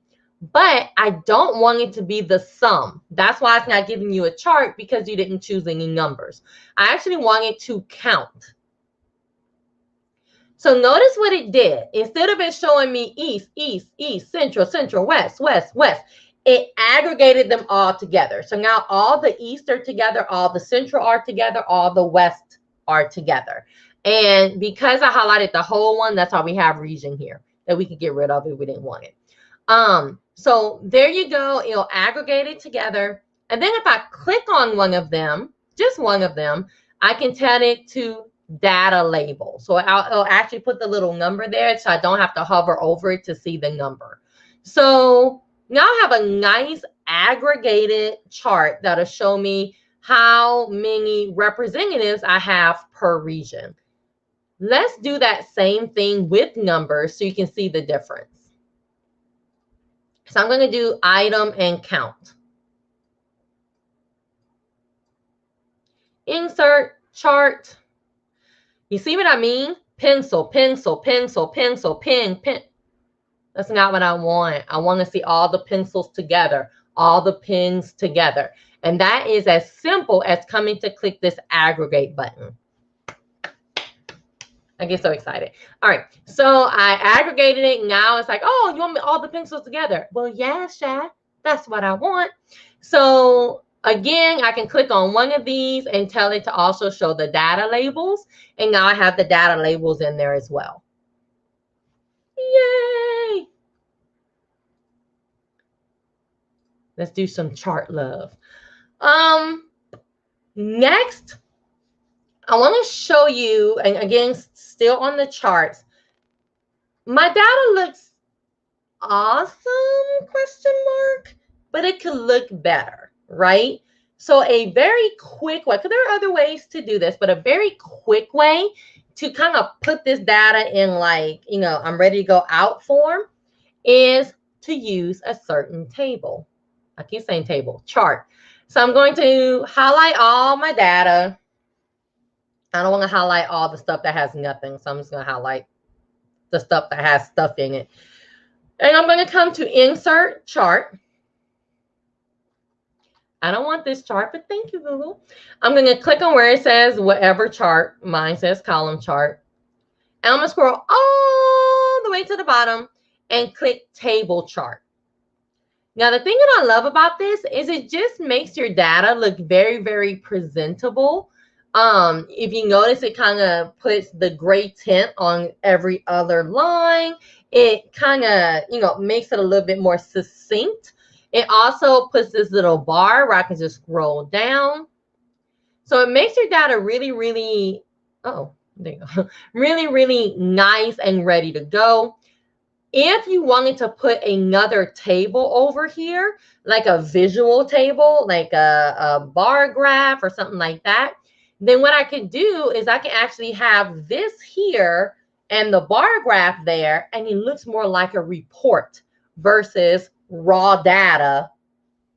but I don't want it to be the sum. That's why it's not giving you a chart, because you didn't choose any numbers. I actually want it to count. So notice what it did. Instead of it showing me east, east, east, central, central, west, west, west, it aggregated them all together. So now all the east are together, all the central are together, all the west are together. And because I highlighted the whole one, that's why we have region here that we could get rid of if we didn't want it. So there you go. It'll aggregate it together. And then if I click on one of them, just one of them, I can tell it to data label. So it'll actually put the little number there, so I don't have to hover over it to see the number. So now I have a nice aggregated chart that'll show me how many representatives I have per region. Let's do that same thing with numbers so you can see the difference. So I'm going to do item and count. Insert chart. You see what I mean? Pencil, pencil, pencil, pencil, pen, pen. That's not what I want. I want to see all the pencils together, all the pens together. And that is as simple as coming to click this aggregate button. I get so excited. All right, so I aggregated it. Now it's like, oh, you want me all the pencils together? Well, yeah, Shad, that's what I want. So again, I can click on one of these and tell it to also show the data labels. And now I have the data labels in there as well. Yay! Let's do some chart love. Next, I want to show you, and again, still on the charts, my data looks awesome, question mark, but it could look better, right? So a very quick way, because there are other ways to do this, but a very quick way to kind of put this data in, like, you know, I'm ready to go out form, is to use a certain table. I keep saying table, chart. So I'm going to highlight all my data. I don't want to highlight all the stuff that has nothing. So I'm just going to highlight the stuff that has stuff in it. And I'm going to come to insert chart. I don't want this chart, but thank you, Google. I'm going to click on where it says whatever chart. Mine says column chart. And I'm going to scroll all the way to the bottom and click table chart. Now, the thing that I love about this is it just makes your data look very, very presentable. If you notice, it kind of puts the gray tint on every other line. It kind of, you know, makes it a little bit more succinct. It also puts this little bar where I can just scroll down. So it makes your data really, really, oh, there you go, really, really nice and ready to go. If you wanted to put another table over here, like a visual table, like a bar graph or something like that, then what I can do is I can actually have this here and the bar graph there, and it looks more like a report versus raw data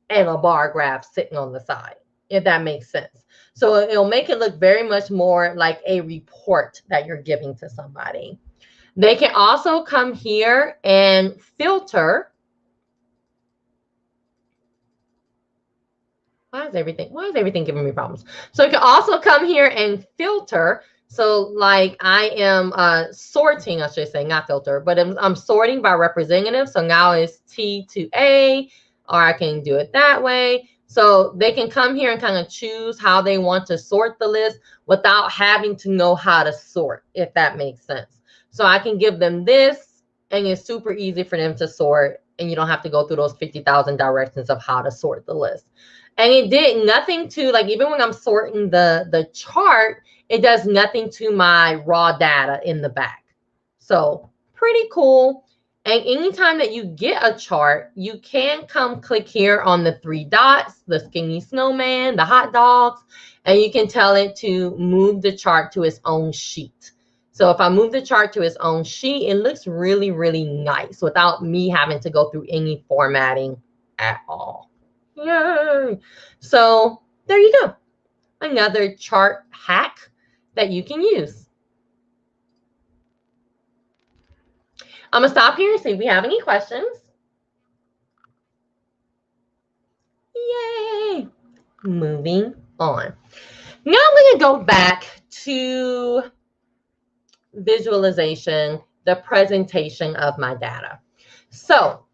and a bar graph sitting on the side, if that makes sense. So it'll make it look very much more like a report that you're giving to somebody. They can also come here and filter. Why is everything giving me problems? So you can also come here and filter. So like I am sorting, I should say, not filter, but I'm sorting by representative. So now it's T to A, or I can do it that way. So they can come here and kind of choose how they want to sort the list without having to know how to sort, if that makes sense. So I can give them this, and it's super easy for them to sort and you don't have to go through those 50,000 directions of how to sort the list. And it did nothing to, like, even when I'm sorting the chart, it does nothing to my raw data in the back. So pretty cool. And anytime that you get a chart, you can come click here on the 3 dots, the skinny snowman, the hot dogs, and you can tell it to move the chart to its own sheet. So if I move the chart to its own sheet, it looks really, really nice without me having to go through any formatting at all. Yay! So there you go. Another chart hack that you can use. I'm going to stop here and see if we have any questions. Yay! Moving on. Now I'm going to go back to visualization, the presentation of my data. So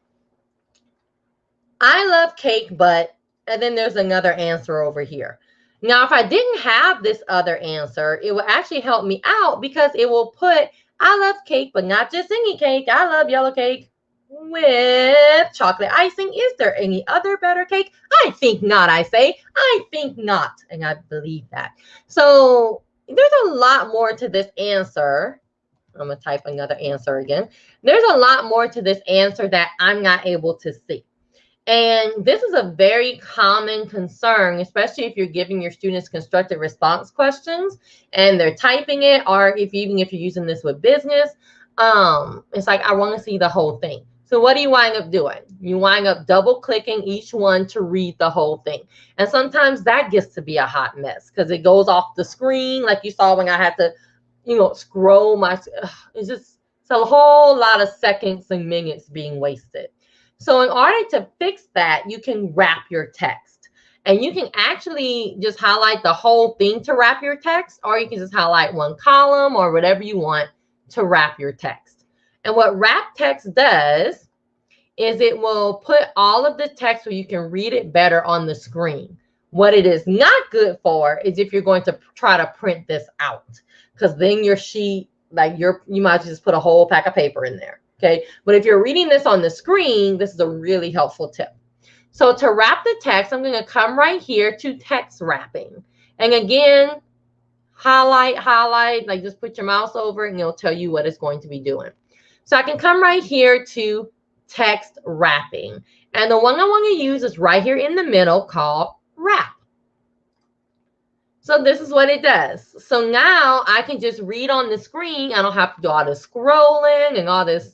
I love cake, but, and then there's another answer over here. Now, if I didn't have this other answer, it will actually help me out because it will put, I love cake, but not just any cake. I love yellow cake with chocolate icing. Is there any other better cake? I think not, I say. I think not. And I believe that. So there's a lot more to this answer. I'm going to type another answer again. There's a lot more to this answer that I'm not able to see. And this is a very common concern, especially if you're giving your students constructed response questions and they're typing it, or even if you're using this with business, it's like, I want to see the whole thing. So what do you wind up doing? You wind up double clicking each one to read the whole thing. And sometimes that gets to be a hot mess because it goes off the screen, like you saw when I had to, scroll my, it's a whole lot of seconds and minutes being wasted. So in order to fix that, you can wrap your text. And you can actually just highlight the whole thing to wrap your text, or you can just highlight one column or whatever you want to wrap your text. And what wrap text does is it will put all of the text where you can read it better on the screen. What it is not good for is if you're going to try to print this out, because then your sheet, like you might just put a whole pack of paper in there. Okay, but if you're reading this on the screen, this is a really helpful tip. So to wrap the text, I'm going to come right here to text wrapping. And again, highlight, like just put your mouse over it and it'll tell you what it's going to be doing. So I can come right here to text wrapping. And the one I want to use is right here in the middle called wrap. So this is what it does. So now I can just read on the screen. I don't have to do all this scrolling and all this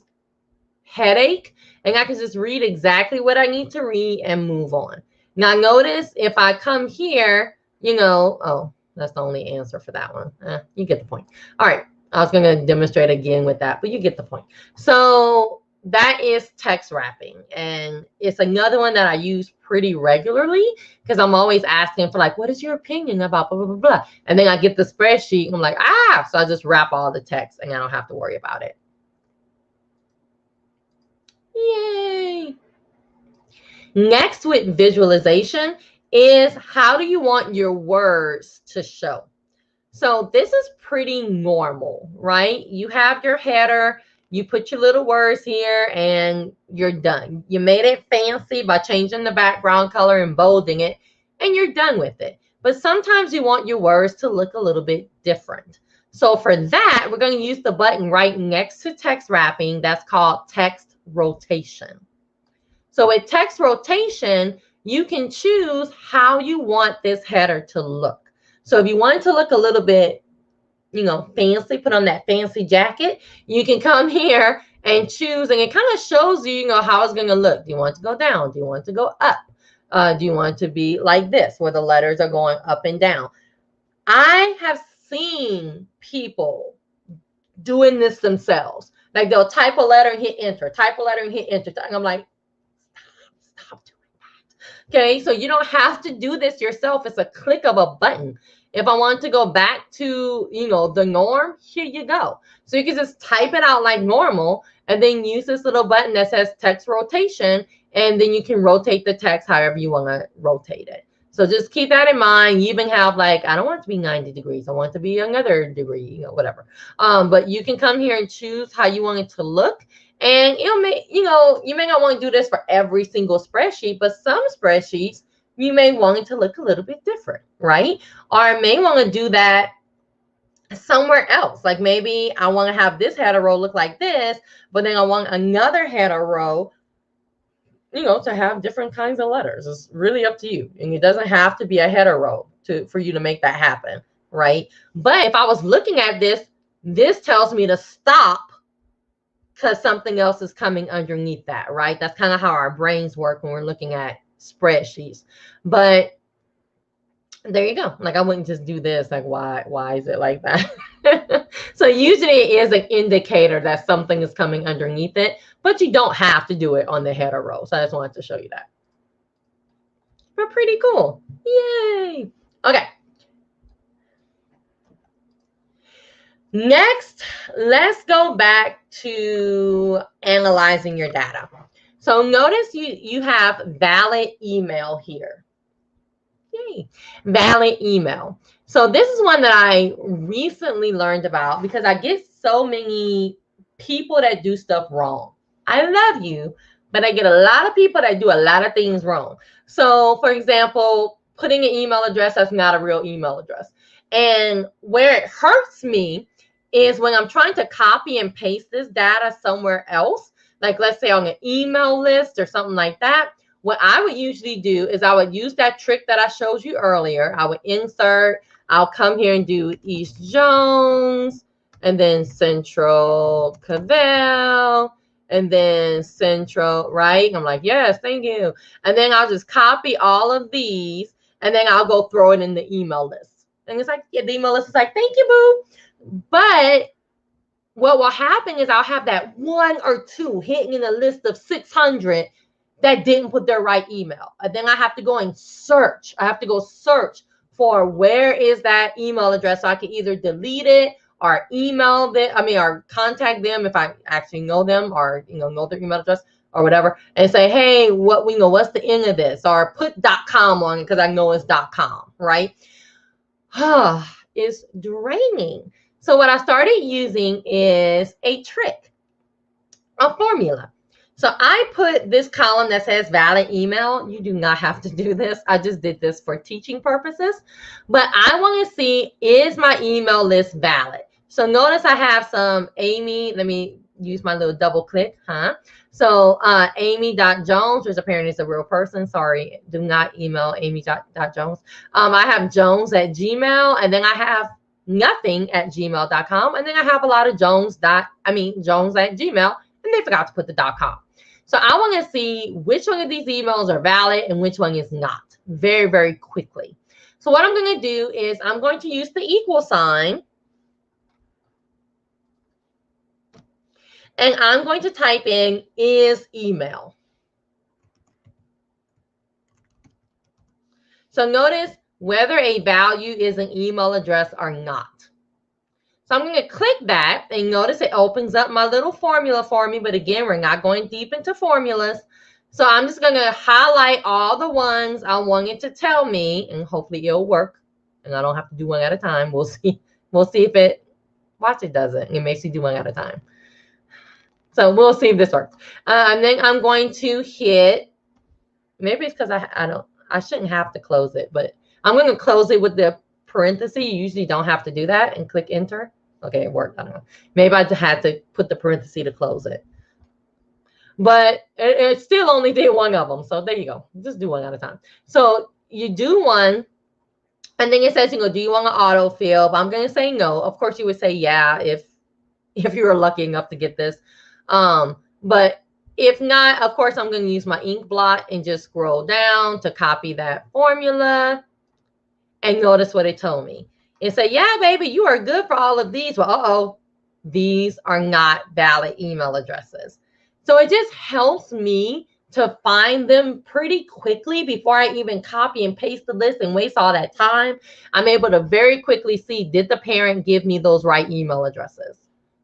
headache, and I can just read exactly what I need to read and move on. Now notice if I come here, oh, that's the only answer for that one. You get the point. All right, I was going to demonstrate again with that, but you get the point. So that is text wrapping, and it's another one that I use pretty regularly because I'm always asking for, like, what is your opinion about blah, blah, blah, blah. And then I get the spreadsheet and I'm like, so I just wrap all the text and I don't have to worry about it. Yay! Next with visualization is, how do you want your words to show? So this is pretty normal, right? You have your header, you put your little words here, and you're done. You made it fancy by changing the background color and bolding it, and you're done with it. But sometimes you want your words to look a little bit different. So for that, we're going to use the button right next to text wrapping. That's called text rotation. So with text rotation, you can choose how you want this header to look. So if you want it to look a little bit, fancy, put on that fancy jacket, you can come here and choose, and it kind of shows you, how it's going to look. Do you want it to go down? Do you want it to go up? Do you want it to be like this, where the letters are going up and down? I have seen people doing this themselves. Like they'll type a letter and hit enter, type a letter and hit enter. And I'm like, stop doing that. Okay, so you don't have to do this yourself. It's a click of a button. If I want to go back to, the norm, here you go. So you can just type it out like normal and then use this little button that says text rotation, and then you can rotate the text however you want to rotate it. So just keep that in mind. You even have, like, I don't want it to be 90 degrees. I want it to be another degree, whatever. But you can come here and choose how you want it to look. And it'll make, you may not want to do this for every single spreadsheet, but some spreadsheets, you may want it to look a little bit different, right? Or may want to do that somewhere else. Like maybe I want to have this header row look like this, but then I want another header row, to have different kinds of letters. It's really up to you. And it doesn't have to be a header row for you to make that happen, right? But if I was looking at this tells me to stop because something else is coming underneath that, right? That's kind of how our brains work when we're looking at spreadsheets. But there you go. Like I wouldn't just do this. Like why is it like that? So usually it is an indicator that something is coming underneath it, but you don't have to do it on the header row. So I just wanted to show you that. But pretty cool. Yay. Okay. Next, let's go back to analyzing your data. So notice you have valid email here. Yay. Valid email. So this is one that I recently learned about because I get so many people that do stuff wrong. I love you, but I get a lot of people that do a lot of things wrong. So for example, putting an email address that's not a real email address. And where it hurts me is when I'm trying to copy and paste this data somewhere else, like let's say on an email list or something like that. What I would usually do is I would use that trick that I showed you earlier. I would insert, I'll come here and do East Jones, and then Central Cavell, and then Central, right? I'm like, yes, thank you. And then I'll just copy all of these, and then I'll go throw it in the email list. And it's like, yeah, the email list is like, thank you, boo. But what will happen is I'll have that one or two hitting in a list of 600 that didn't put their right email. And then I have to go and search. I have to go search for where is that email address so I can either delete it or email them, or contact them if I actually know them or, know their email address or whatever, and say, hey, what's the end of this? Or put .com on it because I know it's .com, right? It's draining. So what I started using is a trick, a formula. So I put this column that says valid email. You do not have to do this. I just did this for teaching purposes. But I want to see, is my email list valid? So notice I have some Amy. Let me use my little double click. So Amy.Jones, which apparently is a real person. Sorry, do not email Amy.Jones. I have Jones at Gmail, and then I have nothing at gmail.com. And then I have a lot of Jones at Gmail, and they forgot to put the .com. So I want to see which one of these emails are valid and which one is not very, very quickly. So what I'm going to do is I'm going to use the equal sign. And I'm going to type in is email. So notice whether a value is an email address or not. So I'm going to click that and notice it opens up my little formula for me. But again, we're not going deep into formulas. So I'm just going to highlight all the ones I want it to tell me, and hopefully it'll work. And I don't have to do one at a time. We'll see. We'll see if it, watch it doesn't. It makes you do one at a time. So we'll see if this works. And then I'm going to hit, maybe it's because I shouldn't have to close it, but I'm going to close it with the parenthesis. You usually don't have to do that, and click enter. Okay, it worked. I don't know. Maybe I had to put the parenthesis to close it. But it still only did one of them. So there you go. Just do one at a time. So you do one, and then it says, do you want an autofill? But I'm going to say no. Of course, you would say yeah if you were lucky enough to get this. But if not, of course, I'm going to use my ink blot and just scroll down to copy that formula. And notice what it told me. It said, yeah, baby, you are good for all of these. Well, these are not valid email addresses. So it just helps me to find them pretty quickly before I even copy and paste the list and waste all that time. I'm able to very quickly see, did the parent give me those right email addresses,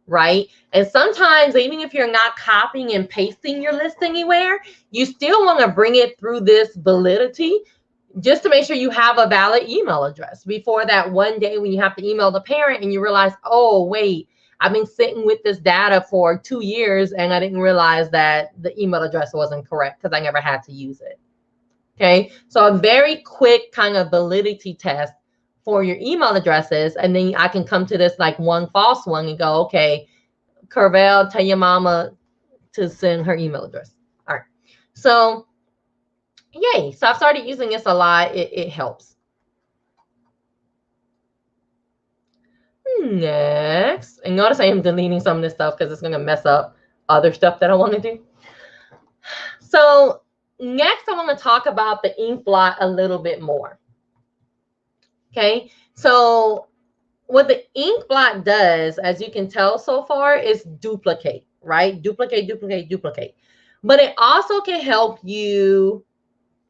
right? And sometimes, even if you're not copying and pasting your list anywhere, you still want to bring it through this validity just to make sure you have a valid email address before that one day when you have to email the parent and you realize, oh, wait, I've been sitting with this data for 2 years and I didn't realize that the email address wasn't correct because I never had to use it. Okay, so a very quick kind of validity test for your email addresses, and then I can come to this like one false one and go, okay, Curvell, tell your mama to send her email address. All right, so yay. So I've started using this a lot. It helps. Next, and notice I am deleting some of this stuff because it's going to mess up other stuff that I want to do. So next, I want to talk about the ink blot a little bit more. Okay, so what the ink blot does, as you can tell so far, is duplicate, right? Duplicate, duplicate, duplicate. But it also can help you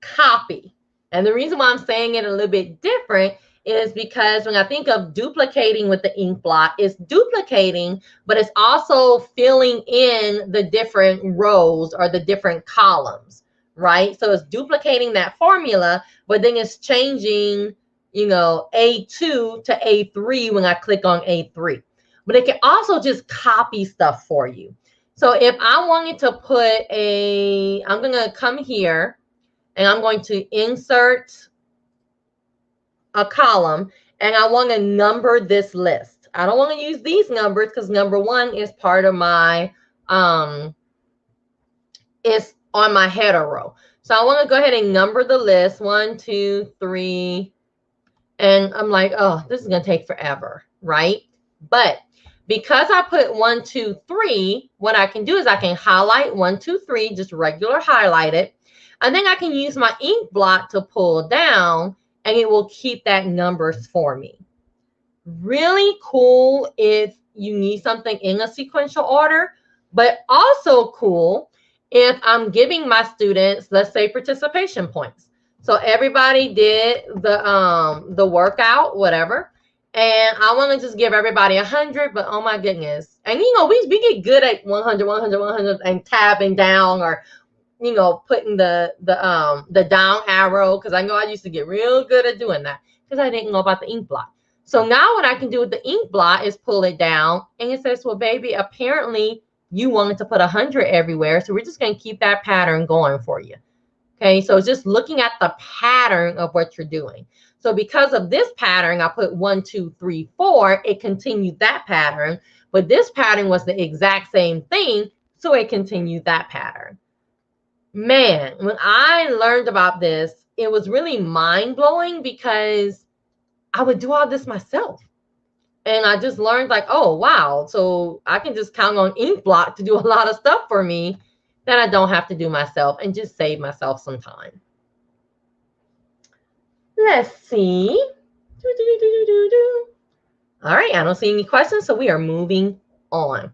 copy. And the reason why I'm saying it a little bit different is because when I think of duplicating with the ink blot, it's duplicating, but it's also filling in the different rows or the different columns, right? So it's duplicating that formula, but then it's changing, you know, A2 to A3 when I click on A3. But it can also just copy stuff for you. So if I wanted to put I'm going to come here and I'm going to insert a column and I want to number this list. I don't want to use these numbers because number 1 is part of my, it's on my header row. So I want to go ahead and number the list 1, 2, 3. And I'm like, oh, this is going to take forever, right? But because I put 1, 2, 3, what I can do is I can highlight 1, 2, 3, just regular highlight it. And then I can use my ink blot to pull down and it will keep that numbers for me. Really cool if you need something in a sequential order, but also cool if I'm giving my students, let's say, participation points. So everybody did the workout, whatever, and I want to just give everybody 100, but oh my goodness. And you know, we get good at 100, 100, 100 and tabbing down or, you know, putting the down arrow, because I know I used to get real good at doing that because I didn't know about the ink blot. So now what I can do with the ink blot is pull it down and it says, well, baby, apparently you wanted to put 100 everywhere. So we're just going to keep that pattern going for you. Okay, so just looking at the pattern of what you're doing. So because of this pattern, I put 1, 2, 3, 4. It continued that pattern, but this pattern was the exact same thing. So it continued that pattern. Man, when I learned about this, it was really mind-blowing because I would do all this myself. And I just learned like, oh, wow. So I can just count on ink blot to do a lot of stuff for me that I don't have to do myself and just save myself some time. Let's see. All right, I don't see any questions, so we are moving on.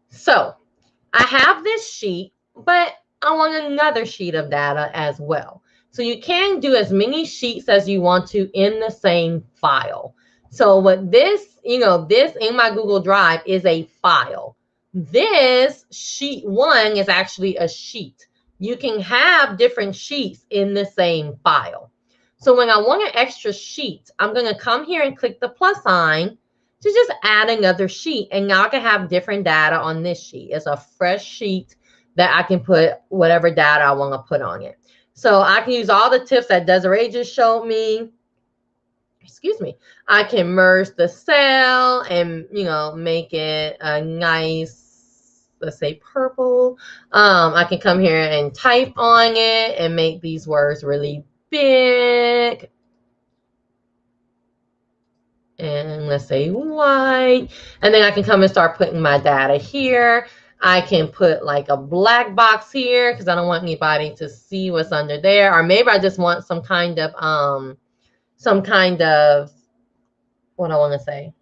So I have this sheet, but I want another sheet of data as well. So you can do as many sheets as you want to in the same file. So what this, you know, this in my Google Drive is a file. This sheet 1 is actually a sheet. You can have different sheets in the same file. So when I want an extra sheet, I'm going to come here and click the plus sign to just add another sheet. And now I can have different data on this sheet. It's a fresh sheet that I can put whatever data I want to put on it. So I can use all the tips that Desiree just showed me. Excuse me. I can merge the cell and, you know, make it a nice, let's say, purple. I can come here and type on it and make these words really big. And let's say white. And then I can come and start putting my data here. I can put like a black box here because I don't want anybody to see what's under there. Or maybe I just want some kind of what I want to say,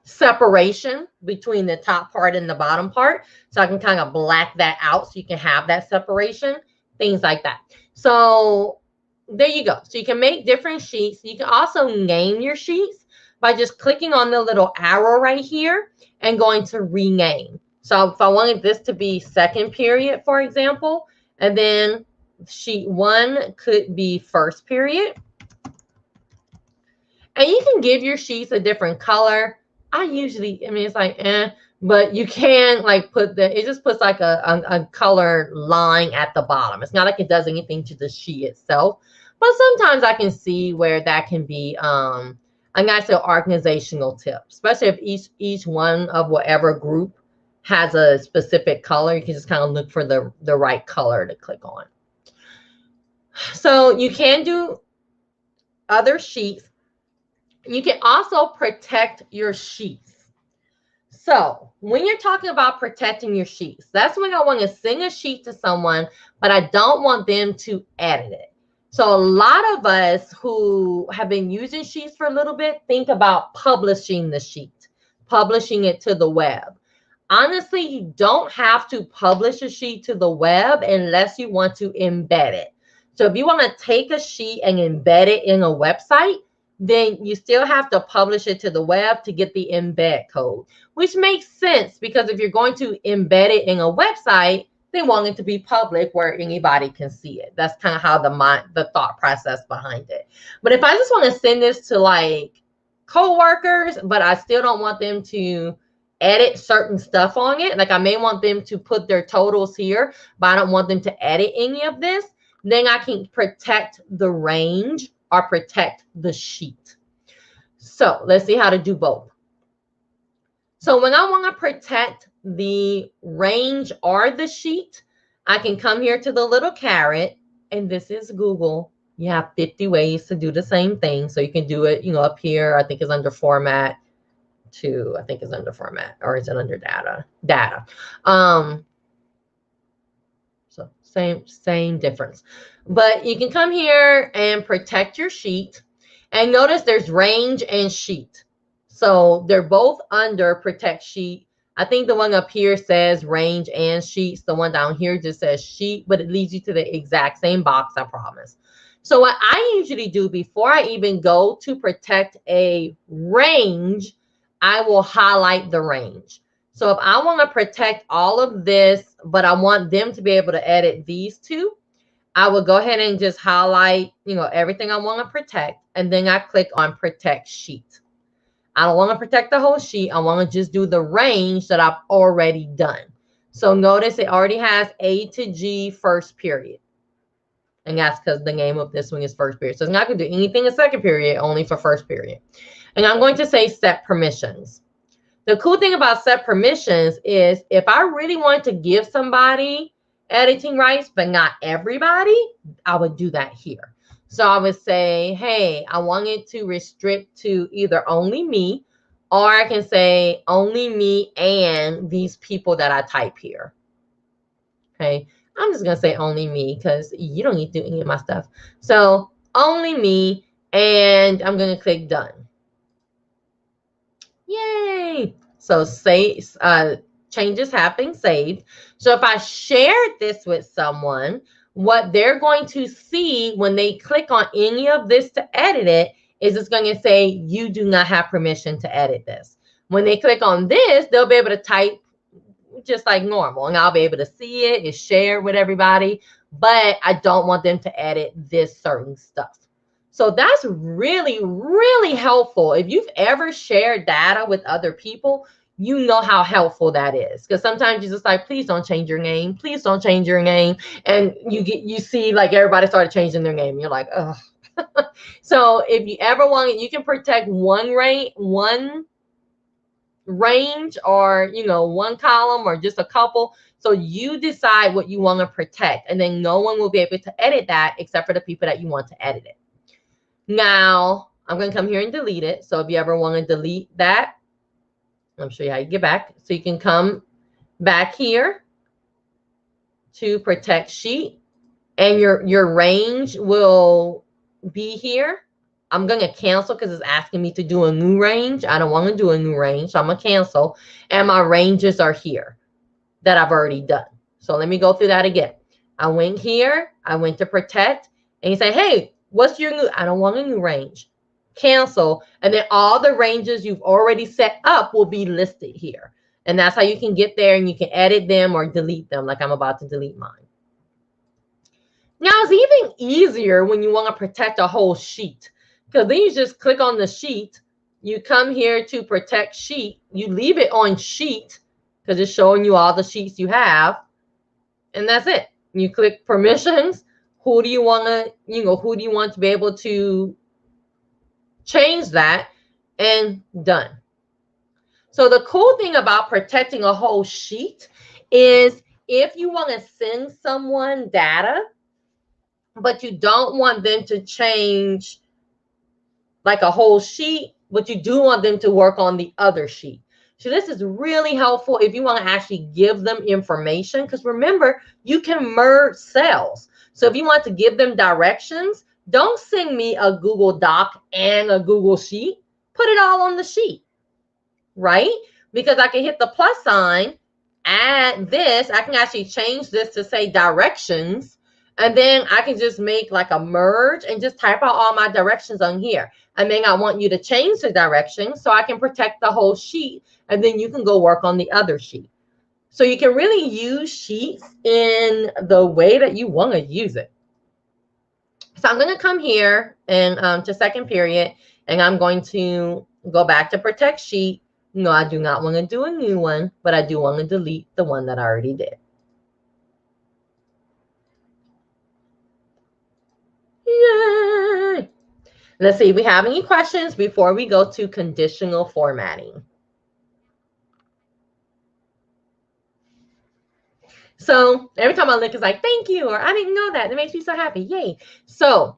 separation between the top part and the bottom part. So I can kind of black that out so you can have that separation, things like that. So there you go. So you can make different sheets. You can also name your sheets by just clicking on the little arrow right here and going to rename. So if I wanted this to be second period, for example, and then sheet 1 could be first period. And you can give your sheets a different color. I mean, it's like, but you can like it just puts like a color line at the bottom. It's not like it does anything to the sheet itself, but sometimes I can see where that can be a nice little organizational tip, especially if each one of whatever group has a specific color. You can just kind of look for the right color to click on. So you can do other sheets. You can also protect your sheets. So when you're talking about protecting your sheets, that's when I want to send a sheet to someone, but I don't want them to edit it. So a lot of us who have been using sheets for a little bit think about publishing the sheet, publishing it to the web. Honestly, you don't have to publish a sheet to the web unless you want to embed it. So if you want to take a sheet and embed it in a website, then you still have to publish it to the web to get the embed code, which makes sense because if you're going to embed it in a website, they want it to be public where anybody can see it. That's kind of how the thought process behind it. But if I just want to send this to like coworkers, but I still don't want them to edit certain stuff on it, like I may want them to put their totals here, but I don't want them to edit any of this, then I can protect the range or protect the sheet. So let's see how to do both. So when I want to protect the range or the sheet, I can come here to the little caret, and this is Google. You have 50 ways to do the same thing. So you can do it, up here, I think it's under format too. I think it's under format, or is it under data? Data. So same difference. But you can come here and protect your sheet. And notice there's range and sheet. So they're both under protect sheet. I think the one up here says range and sheets. The one down here just says sheet, but it leads you to the exact same box, I promise. So what I usually do before I even go to protect a range, I will highlight the range. So if I want to protect all of this, but I want them to be able to edit these two, I will go ahead and just highlight, everything I want to protect. And then I click on protect sheet. I don't want to protect the whole sheet. I want to just do the range that I've already done. So notice it already has A to G first period. And that's because the name of this one is first period. So it's not going to do anything in second period, only for first period. And I'm going to say set permissions. The cool thing about set permissions is if I really want to give somebody editing rights, but not everybody, I would do that here. So I would say, hey, I want it to restrict to either only me, or I can say only me and these people that I type here. Okay, I'm just going to say only me because you don't need to do any of my stuff. So only me, and I'm going to click done. Yay! So say changes have been saved. So if I shared this with someone, what they're going to see when they click on any of this to edit it is it's going to say you do not have permission to edit this. When they click on this, they'll be able to type just like normal, and I'll be able to see it. It's shared with everybody, but I don't want them to edit this certain stuff. So that's really, really helpful. If you've ever shared data with other people, you know how helpful that is. Because sometimes you're just like, please don't change your name. Please don't change your name. And you see like everybody started changing their name. You're like, ugh. So if you ever want it, you can protect one range or, one column or just a couple. So you decide what you want to protect. And then no one will be able to edit that except for the people that you want to edit it. Now, I'm going to come here and delete it. So if you ever want to delete that, I'll show you how you get back. So you can come back here to protect sheet, and your range will be here. I'm going to cancel because it's asking me to do a new range. I don't want to do a new range, so I'm going to cancel. And my ranges are here that I've already done. So let me go through that again. I went here. I went to protect. And you say, hey, what's your new? I don't want a new range. Cancel. And then all the ranges you've already set up will be listed here. And that's how you can get there, and you can edit them or delete them like I'm about to delete mine. Now, it's even easier when you want to protect a whole sheet, Because then you just click on the sheet. You come here to protect sheet. You leave it on sheet because it's showing you all the sheets you have. And that's it. You click permissions. Who do you want to, who do you want to be able to change that? And done. So the cool thing about protecting a whole sheet is if you want to send someone data, but you don't want them to change like a whole sheet, but you do want them to work on the other sheet. So this is really helpful if you want to actually give them information, because remember, you can merge cells. So if you want to give them directions, don't send me a Google Doc and a Google Sheet. Put it all on the sheet, right? Because I can hit the plus sign, add this. I can actually change this to say directions. And then I can just make like a merge and just type out all my directions on here. And then I want you to change the direction so I can protect the whole sheet. And then you can go work on the other sheet. So you can really use sheets in the way that you want to use it. So I'm going to come here and to second period, and I'm going to go back to protect sheet. No, I do not want to do a new one, but I do want to delete the one that I already did. Yay! Let's see if we have any questions before we go to conditional formatting. So every time I look, it's like, thank you, or I didn't know that. It makes me so happy. Yay. So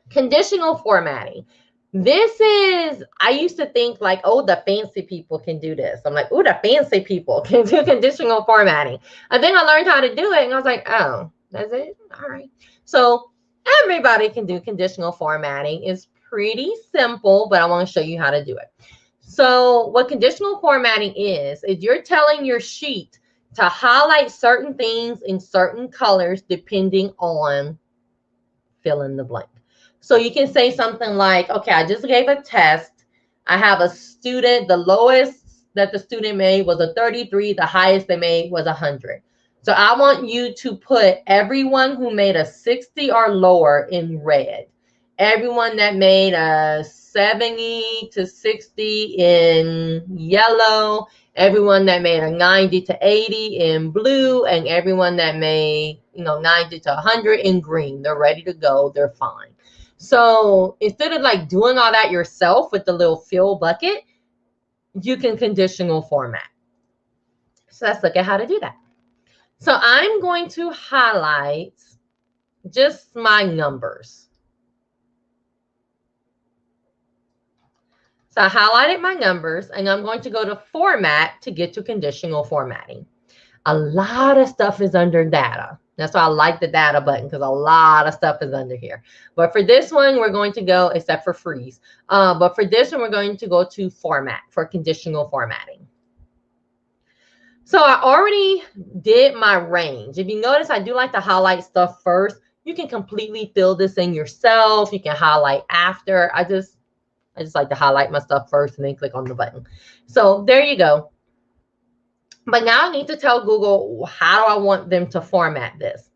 conditional formatting. This is, I used to think like, oh, the fancy people can do this. I'm like, oh, the fancy people can do conditional formatting. And then I learned how to do it, and I was like, oh, that's it? All right. So everybody can do conditional formatting. It's pretty simple, but I want to show you how to do it. So what conditional formatting is you're telling your sheet to highlight certain things in certain colors depending on fill in the blank. So you can say something like, okay, I just gave a test. I have a student, the lowest that the student made was a 33. The highest they made was 100. So I want you to put everyone who made a 60 or lower in red. Everyone that made a 70 to 60 in yellow. Everyone that made a 90 to 80 in blue. And everyone that made, 90 to 100 in green. They're ready to go. They're fine. So instead of like doing all that yourself with the little fill bucket, you can conditional format. So let's look at how to do that. So I'm going to highlight just my numbers. So I highlighted my numbers, and I'm going to go to format to get to conditional formatting. A lot of stuff is under data. That's why I like the data button, because a lot of stuff is under here. But for this one, we're going to go, except for freeze. But for this one, we're going to go to format for conditional formatting. So I already did my range. If you notice, I do like to highlight stuff first. You can completely fill this in yourself. You can highlight after. I just like to highlight my stuff first and then click on the button. So there you go. But now I need to tell Google, how do I want them to format this?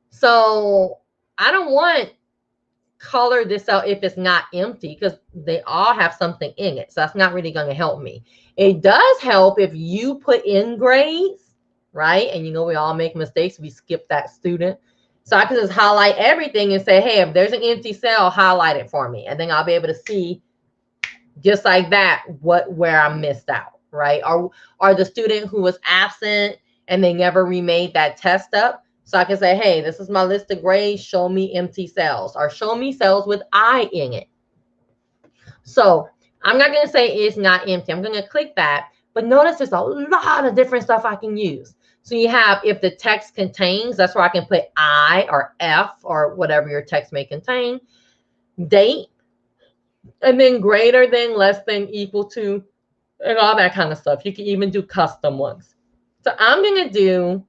So I don't want color this out if it's not empty, because they all have something in it. So that's not really going to help me. It does help if you put in grades, right? And we all make mistakes. We skip that student. So I can just highlight everything and say, hey, if there's an empty cell, highlight it for me. And then I'll be able to see just like that where I missed out, right? Or the student who was absent and they never remade that test up. So I can say, hey, this is my list of grades. Show me empty cells, or show me cells with I in it. So I'm not going to say it's not empty. I'm going to click that. But notice there's a lot of different stuff I can use. So you have, if the text contains, that's where I can put I or F or whatever your text may contain. Date. And then greater than, less than, equal to, and all that kind of stuff. You can even do custom ones. So I'm going to do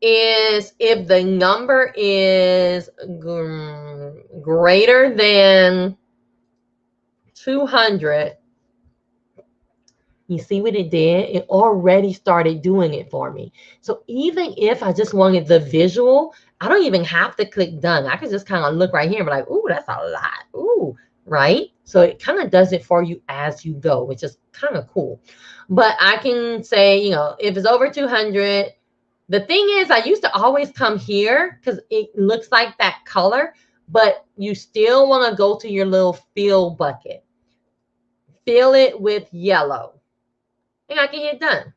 is if the number is greater than 200, You see what it did? It already started doing it for me. So even if I just wanted the visual, I don't even have to click done. I can just kind of look right here and be like, ooh, that's a lot. Ooh, right? So it kind of does it for you as you go, which is kind of cool. But I can say, you know, if it's over 200, the thing is, I used to always come here because it looks like that color, but you still want to go to your little fill bucket. Fill it with yellow. And I can hit done.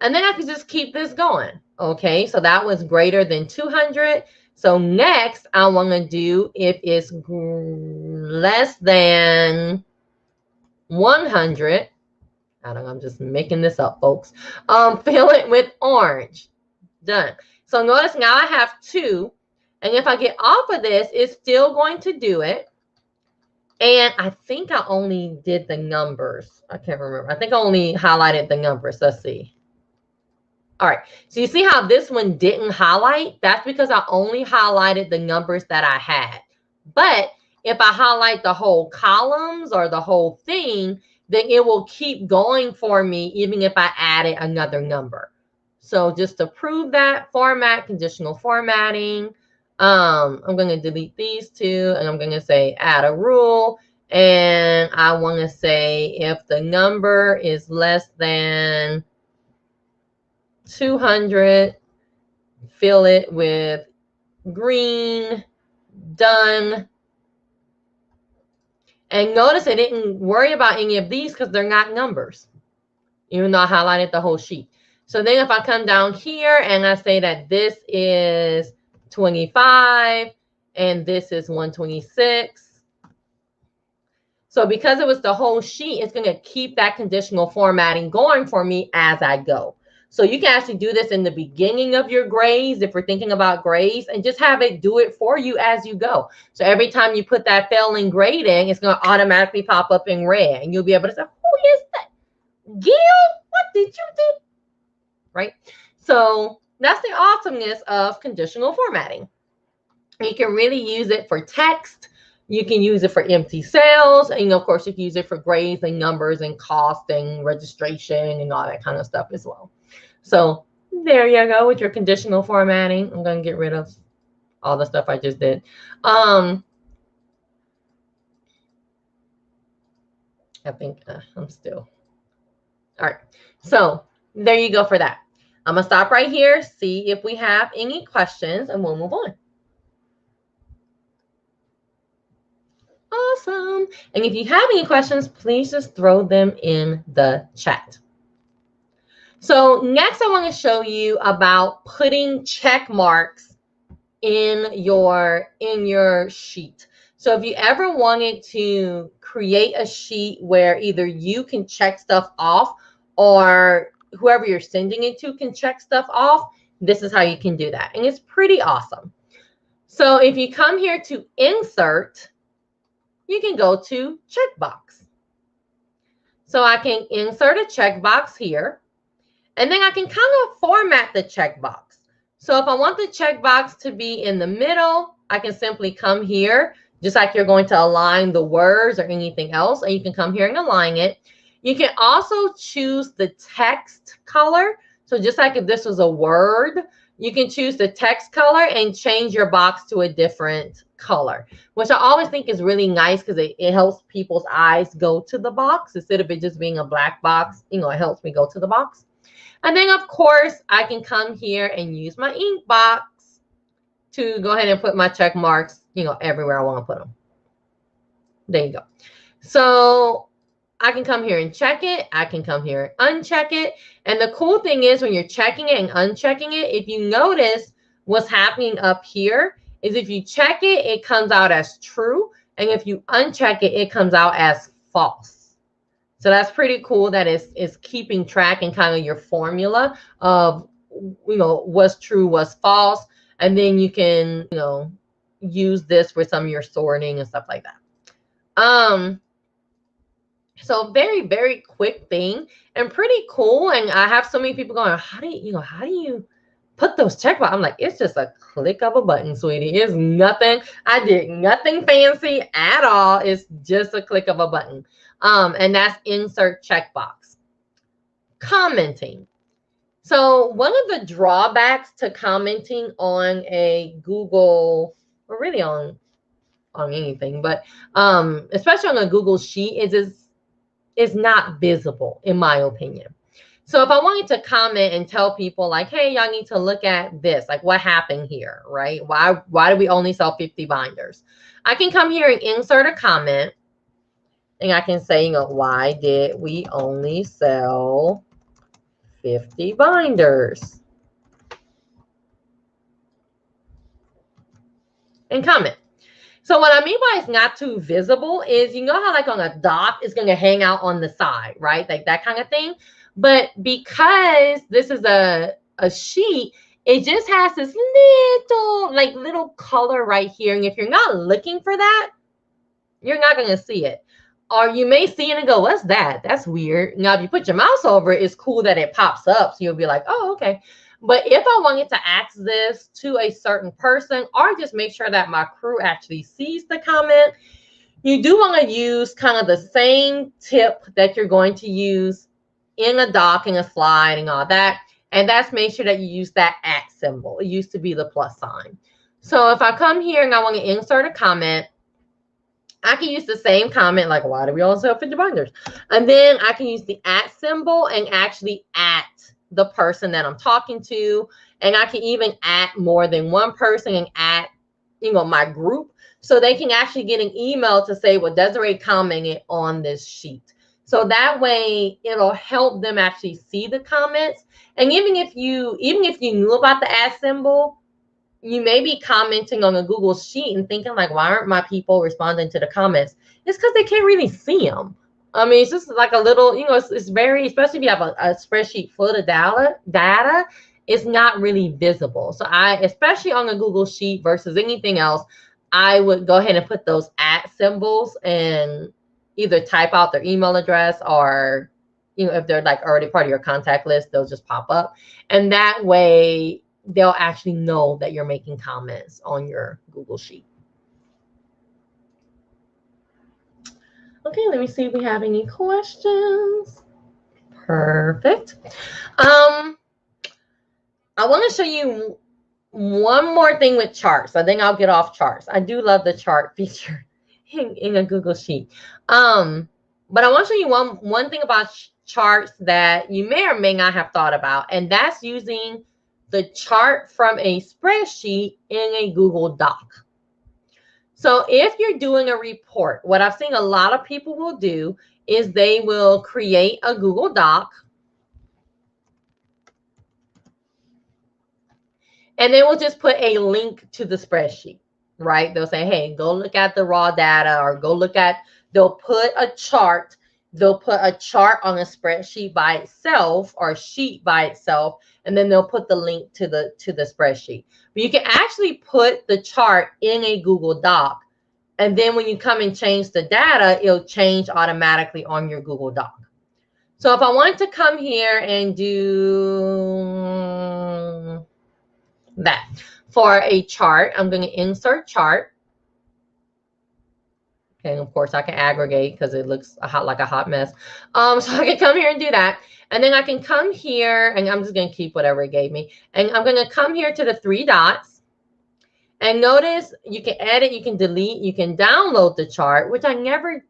And then I can just keep this going. Okay, so that was greater than 200. So next, I want to do if it's less than 100. I don't know, I'm just making this up, folks. Fill it with orange. Done. So notice now I have 2. And if I get off of this, it's still going to do it. And I think I only did the numbers. I can't remember. I think I only highlighted the numbers. Let's see. All right. So you see how this one didn't highlight? That's because I only highlighted the numbers that I had. But if I highlight the whole columns or the whole thing, then it will keep going for me even if I added another number. So just to prove that, format, conditional formatting. I'm going to delete these 2 and I'm going to say add a rule. And I want to say if the number is less than 200, fill it with green. Done. And notice I didn't worry about any of these because they're not numbers, even though I highlighted the whole sheet. So then if I come down here and I say that this is 25 and this is 126. So because it was the whole sheet, it's going to keep that conditional formatting going for me as I go. So you can actually do this in the beginning of your grades if we're thinking about grades and just have it do it for you as you go. So every time you put that failing grade in, it's going to automatically pop up in red and you'll be able to say, who is that? Gil, what did you do? Right? So that's the awesomeness of conditional formatting. You can really use it for text. You can use it for empty cells. And of course, you can use it for grades and numbers and cost and registration and all that kind of stuff as well. So there you go with your conditional formatting. I'm going to get rid of all the stuff I just did. I think I'm still. All right. So there you go for that. I'm going to stop right here, see if we have any questions, and we'll move on. Awesome. And if you have any questions, please just throw them in the chat. So next I want to show you about putting check marks in your sheet. So if you ever wanted to create a sheet where either you can check stuff off or whoever you're sending it to can check stuff off, this is how you can do that. And it's pretty awesome. So if you come here to insert, you can go to checkbox. So I can insert a checkbox here. And then I can kind of format the checkbox. So if I want the checkbox to be in the middle, I can simply come here, just like you're going to align the words or anything else, and you can come here and align it. You can also choose the text color. So just like if this was a word, you can choose the text color and change your box to a different color, which I always think is really nice because it helps people's eyes go to the box instead of it just being a black box. You know, it helps me go to the box. And then, of course, I can come here and use my ink box to go ahead and put my check marks, you know, everywhere I want to put them. There you go. So I can come here and check it. I can come here and uncheck it. And the cool thing is when you're checking it and unchecking it, if you notice what's happening up here is if you check it, it comes out as true. And if you uncheck it, it comes out as false. So that's pretty cool that it's keeping track and kind of your formula of, you know, what's true, what's false. And then you can, you know, use this for some of your sorting and stuff like that. So very, very quick thing and pretty cool. And I have so many people going, how do you put those checkbox. I'm like, it's just a click of a button, sweetie. It's nothing. I did nothing fancy at all. It's just a click of a button. And that's insert checkbox. Commenting. So one of the drawbacks to commenting on a Google, or really on anything, but especially on a Google Sheet, is not visible, in my opinion. So if I wanted to comment and tell people like, hey, y'all need to look at this, like what happened here, right? Why do we only sell 50 binders? I can come here and insert a comment, and I can say, why did we only sell 50 binders? And comment. So what I mean by it's not too visible is, how like on a doc, it's going to hang out on the side, right? Like that kind of thing. But because this is a sheet, it just has this little color right here. And if you're not looking for that, you're not going to see it. Or you may see it and go, what's that? That's weird. Now, if you put your mouse over it, it's cool that it pops up. So you'll be like, oh, okay. But if I wanted to ask this to a certain person, or just make sure that my crew actually sees the comment, you do want to use kind of the same tip that you're going to use in a doc, in a slide, and all that. And that's make sure that you use that @ symbol. It used to be the plus sign. So if I come here and I want to insert a comment, I can use the same comment, like, why do we all sell 50 binders? And then I can use the @ symbol and actually @ the person that I'm talking to. And I can even @ more than one person and @ my group. So they can actually get an email to say, well, Desiree commented on this sheet. So that way it'll help them actually see the comments. And even if you knew about the @ symbol, you may be commenting on a Google Sheet and thinking like, why aren't my people responding to the comments? It's because they can't really see them. I mean, it's just like a little, it's very, especially if you have a spreadsheet full of data, it's not really visible. So especially on a Google Sheet versus anything else, I would go ahead and put those @ symbols and either type out their email address, or, if they're like already part of your contact list, they'll just pop up. And that way they'll actually know that you're making comments on your Google Sheet. Okay, let me see if we have any questions. Perfect. I want to show you one more thing with charts. I think I'll get off charts. I do love the chart feature in a Google Sheet. But I want to show you one thing about charts that you may or may not have thought about, and that's using the chart from a spreadsheet in a Google Doc. So if you're doing a report, what I've seen a lot of people will do is they will create a Google Doc, and they will just put a link to the spreadsheet, right? They'll say, hey, go look at the raw data, or they'll put a chart. They'll put a chart on a spreadsheet by itself, or a sheet by itself, and then they'll put the link to the spreadsheet. But you can actually put the chart in a Google Doc, and then when you come and change the data, it'll change automatically on your Google Doc. So if I want to come here and do that for a chart, I'm going to insert chart. Okay, and of course I can aggregate because it looks like a hot mess. So I can come here and do that. And then I can come here, and I'm just going to keep whatever it gave me. And I'm going to come here to the 3 dots. And notice you can edit, you can delete, you can download the chart, which I never,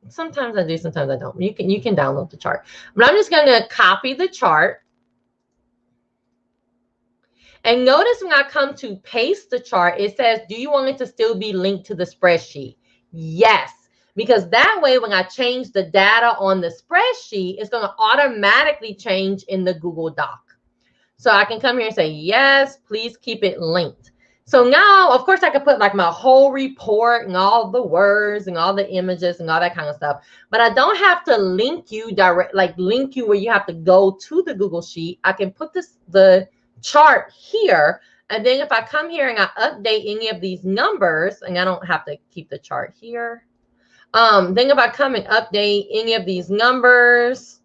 sometimes I do, sometimes I don't. You can download the chart. But I'm just going to copy the chart. And notice when I come to paste the chart, it says, do you want it to still be linked to the spreadsheet? Yes, because that way when I change the data on the spreadsheet, it's going to automatically change in the Google Doc. So I can come here and say, yes, please keep it linked. So now, of course, I can put like my whole report and all the words and all the images and all that kind of stuff. But I don't have to link you link you where you have to go to the Google Sheet. I can put the chart here. And then if I come here and I update any of these numbers, and I don't have to keep the chart here. Then if I come and update any of these numbers,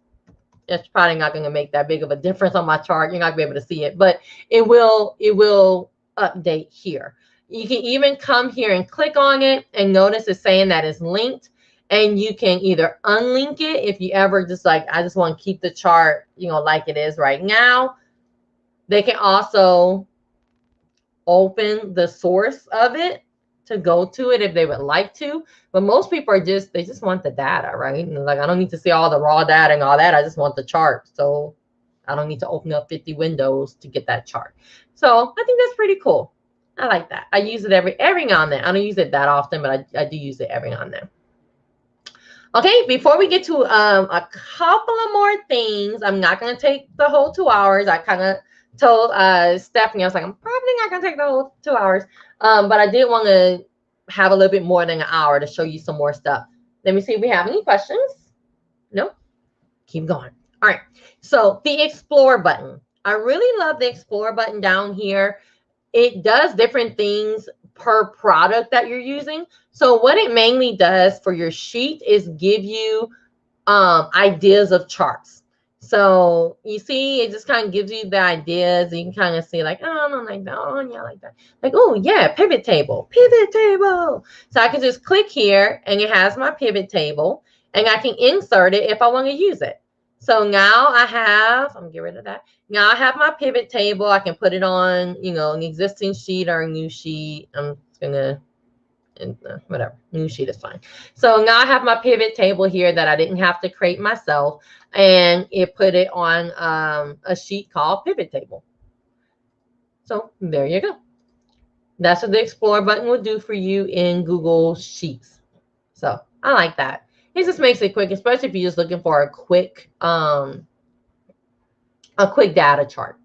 it's probably not going to make that big of a difference on my chart. You're not going to be able to see it, but it will update here. You can even come here and click on it and notice it's saying that it's linked, and you can either unlink it if you ever just like, I just want to keep the chart, like it is right now. They can also open the source of it to go to it if they would like to, but most people are they just want the data, right? And like, I don't need to see all the raw data and all that. I just want the chart. So I don't need to open up 50 windows to get that chart. So I think that's pretty cool. I like that. I use it every now and then. I don't use it that often, but I do use it every now and then. Okay, before we get to a couple of more things, I'm not going to take the whole 2 hours. I kind of told Stephanie, I was like, I'm probably not going to take the whole 2 hours. But I did want to have a little bit more than an hour to show you some more stuff. Let me see if we have any questions. Nope. Keep going. All right. So the Explore button. I really love the Explore button down here. It does different things per product that you're using. So what it mainly does for your sheet is give you ideas of charts. So you see, it just kind of gives you the ideas. You can kind of see like, oh, I don't like that. Oh, yeah, I like that. Like, oh, yeah, pivot table. So I can just click here and it has my pivot table and I can insert it if I want to use it. So now I'm going to get rid of that. Now I have my pivot table. I can put it on, an existing sheet or a new sheet. I'm just going to, whatever, new sheet is fine. So now I have my pivot table here that I didn't have to create myself, and it put it on a sheet called pivot table. So there you go. That's what the Explore button will do for you in Google Sheets. So I like that. It just makes it quick, especially if you're just looking for a quick data chart.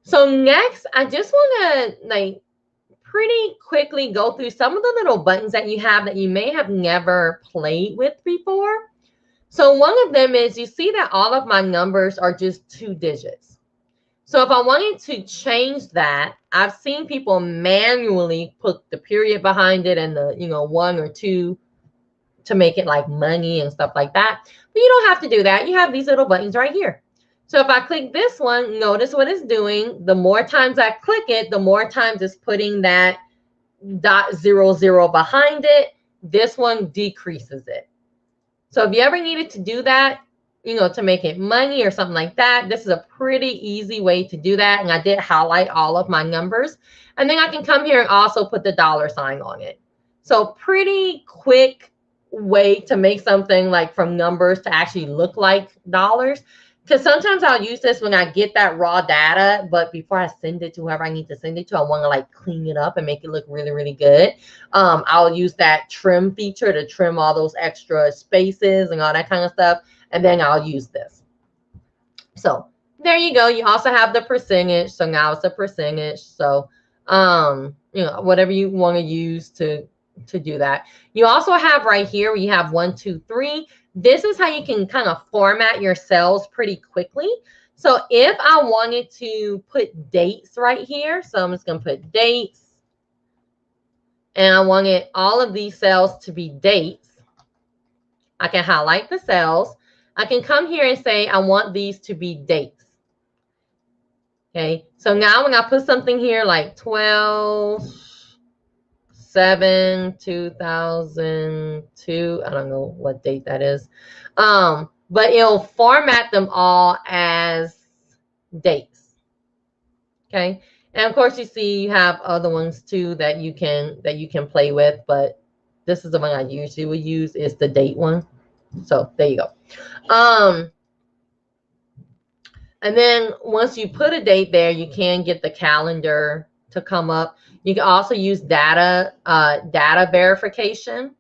So next, I just want to pretty quickly go through some of the little buttons that you have that you may have never played with before. So one of them is, you see that all of my numbers are just 2 digits. So if I wanted to change that, I've seen people manually put the period behind it and the 1 or 2 to make it like money and stuff like that. But you don't have to do that. You have these little buttons right here. So if I click this one, notice what it's doing. The more times I click it, the more times it's putting that .00 behind it. This one decreases it. So if you ever needed to do that, to make it money or something like that, this is a pretty easy way to do that. And I did highlight all of my numbers. And then I can come here and also put the $sign on it. So pretty quick way to make something like from numbers to actually look like dollars. Because sometimes I'll use this when I get that raw data, but before I send it to whoever I need to send it to, I want to clean it up and make it look really, really good. I'll use that trim feature to trim all those extra spaces and all that kind of stuff. And then I'll use this. So there you go. You also have the percentage. So now it's a percentage. So, whatever you want to use to do that. You also have right here where you have 1, 2, 3. This is how you can kind of format your cells pretty quickly. So if I wanted to put dates right here, so I'm just going to put dates, and I wanted all of these cells to be dates, I can highlight the cells. I can come here and say, I want these to be dates. Okay, so now when I put something here like 12/7/2002, I don't know what date that is, but it'll format them all as dates. Okay, and of course you see you have other ones too that you can play with, but this is the one I usually would use, is the date one. So there you go. And then once you put a date there, you can get the calendar to come up. You can also use data verification.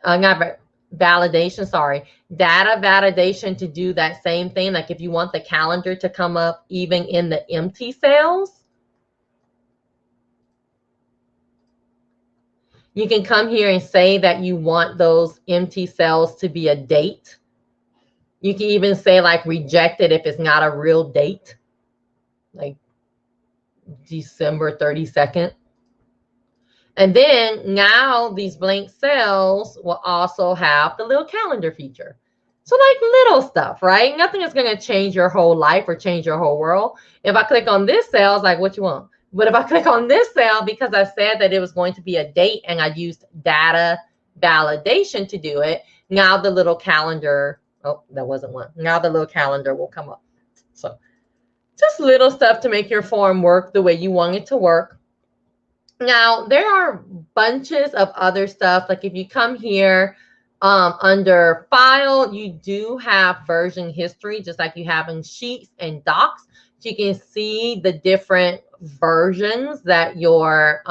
Not validation, sorry. Data validation to do that same thing. Like if you want the calendar to come up even in the empty cells, you can come here and say that you want those empty cells to be a date. You can even say like reject it if it's not a real date, like December 32nd. And then now these blank cells will also have the little calendar feature. So like little stuff, right? Nothing is going to change your whole life or change your whole world. If I click on this cell, it's like, what you want? But if I click on this cell, because I said that it was going to be a date and I used data validation to do it, now the little calendar, oh, that wasn't one. Now the little calendar will come up. So just little stuff to make your form work the way you want it to work. Now, there are bunches of other stuff. Like if you come here under file, you do have version history, just like you have in Sheets and Docs. So you can see the different versions that your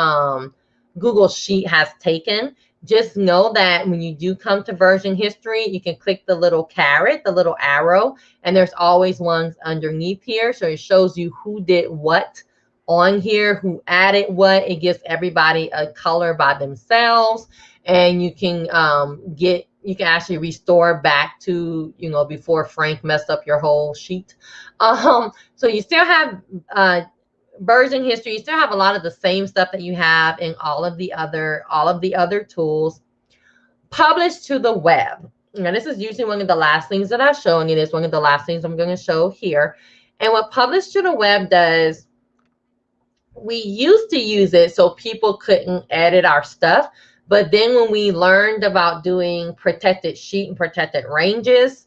Google Sheet has taken. Just know that when you do come to version history, you can click the little caret, the little arrow, and there's always ones underneath here. So it shows you who did what on here, who added what. It gives everybody a color by themselves, and you can actually restore back to, you know, before Frank messed up your whole sheet. So you still have version history. You still have a lot of the same stuff that you have in all of the other tools. Publish to the web. Now, this is usually one of the last things that I show, and it is one of the last things I'm going to show here. And what publish to the web does, we used to use it so people couldn't edit our stuff. But then when we learned about doing protected sheet and protected ranges,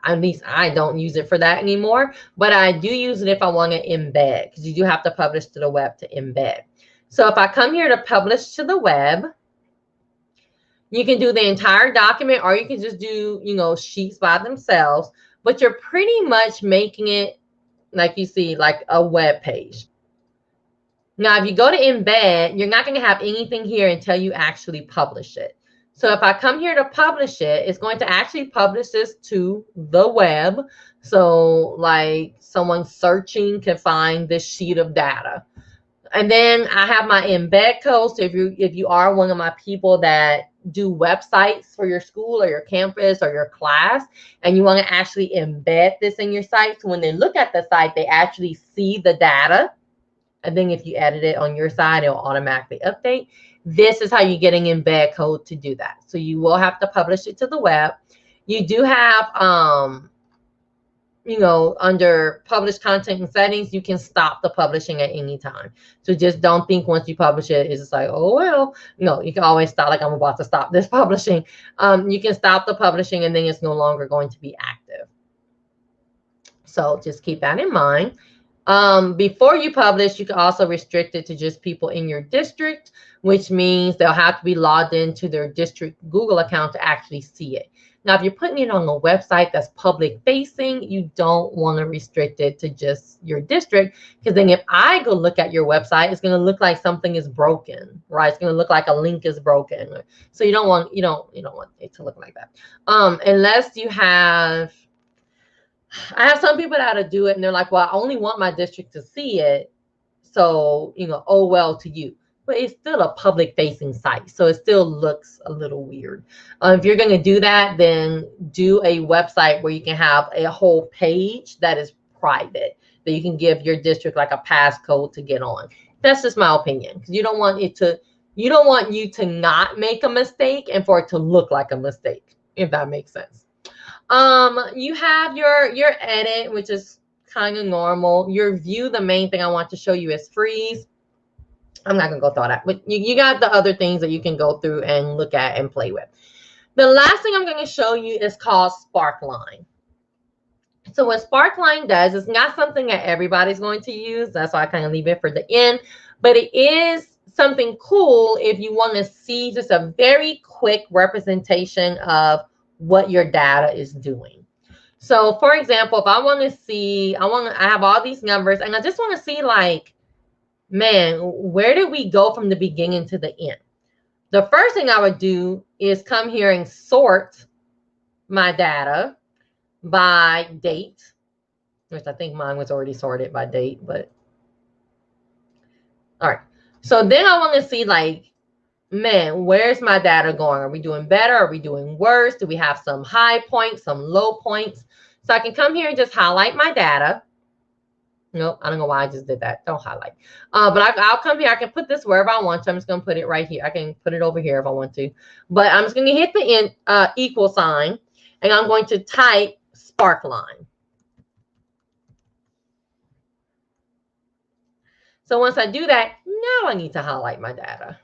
at least I don't use it for that anymore, but I do use it if I want to embed, because you do have to publish to the web to embed. So if I come here to publish to the web, you can do the entire document, or you can just do, you know, sheets by themselves, but you're pretty much making it, like you see, like a web page. Now, if you go to embed, you're not going to have anything here until you actually publish it. So if I come here to publish it, it's going to actually publish this to the web. So like someone searching can find this sheet of data. And then I have my embed code. So if you are one of my people that do websites for your school or your campus or your class, and you want to actually embed this in your site, so when they look at the site, they actually see the data. And then if you edit it on your side, it'll automatically update. This is how you get an embed code to do that. So you will have to publish it to the web. You do have, you know, under publish content and settings, you can stop the publishing at any time. So just don't think once you publish it, it's just like, oh, well, no, you can always stop, like I'm about to stop this publishing. You can stop the publishing and then it's no longer going to be active. So just keep that in mind. Before you publish, you can also restrict it to just people in your district, which means they'll have to be logged into their district Google account to actually see it. Now, if you're putting it on a website that's public facing, you don't want to restrict it to just your district, because then if I go look at your website, it's going to look like something is broken, right? It's going to look like a link is broken. So you don't want it to look like that. Unless you have, I have some people that do it and they're like, well, I only want my district to see it. So, you know, oh, well, to you. But it's still a public facing site. So it still looks a little weird. If you're going to do that, then do a website where you can have a whole page that is private, that you can give your district like a passcode to get on. That's just my opinion. Because you don't want you to not make a mistake and for it to look like a mistake, if that makes sense. You have your edit, which is kind of normal. Your view, the main thing I want to show you is freeze. I'm not going to go through all that, but you got the other things that you can go through and look at and play with. The last thing I'm going to show you is called Sparkline. So what Sparkline does is not something that everybody's going to use. That's why I kind of leave it for the end, but it is something cool if you want to see just a very quick representation of what your data is doing. So for example, if I want to see, I have all these numbers and I just want to see like, man, where did we go from the beginning to the end? The first thing I would do is come here and sort my data by date, which I think mine was already sorted by date, but all right. So then I want to see like, man, where's my data going? Are we doing better? Are we doing worse? Do we have some high points, some low points? So I can come here and just highlight my data. Nope, I don't know why I just did that. Don't highlight. But I'll come here. I can put this wherever I want to. I'm just going to put it right here. I can put it over here if I want to. But I'm just going to hit the equal sign. and I'm going to type Sparkline. So once I do that, now I need to highlight my data.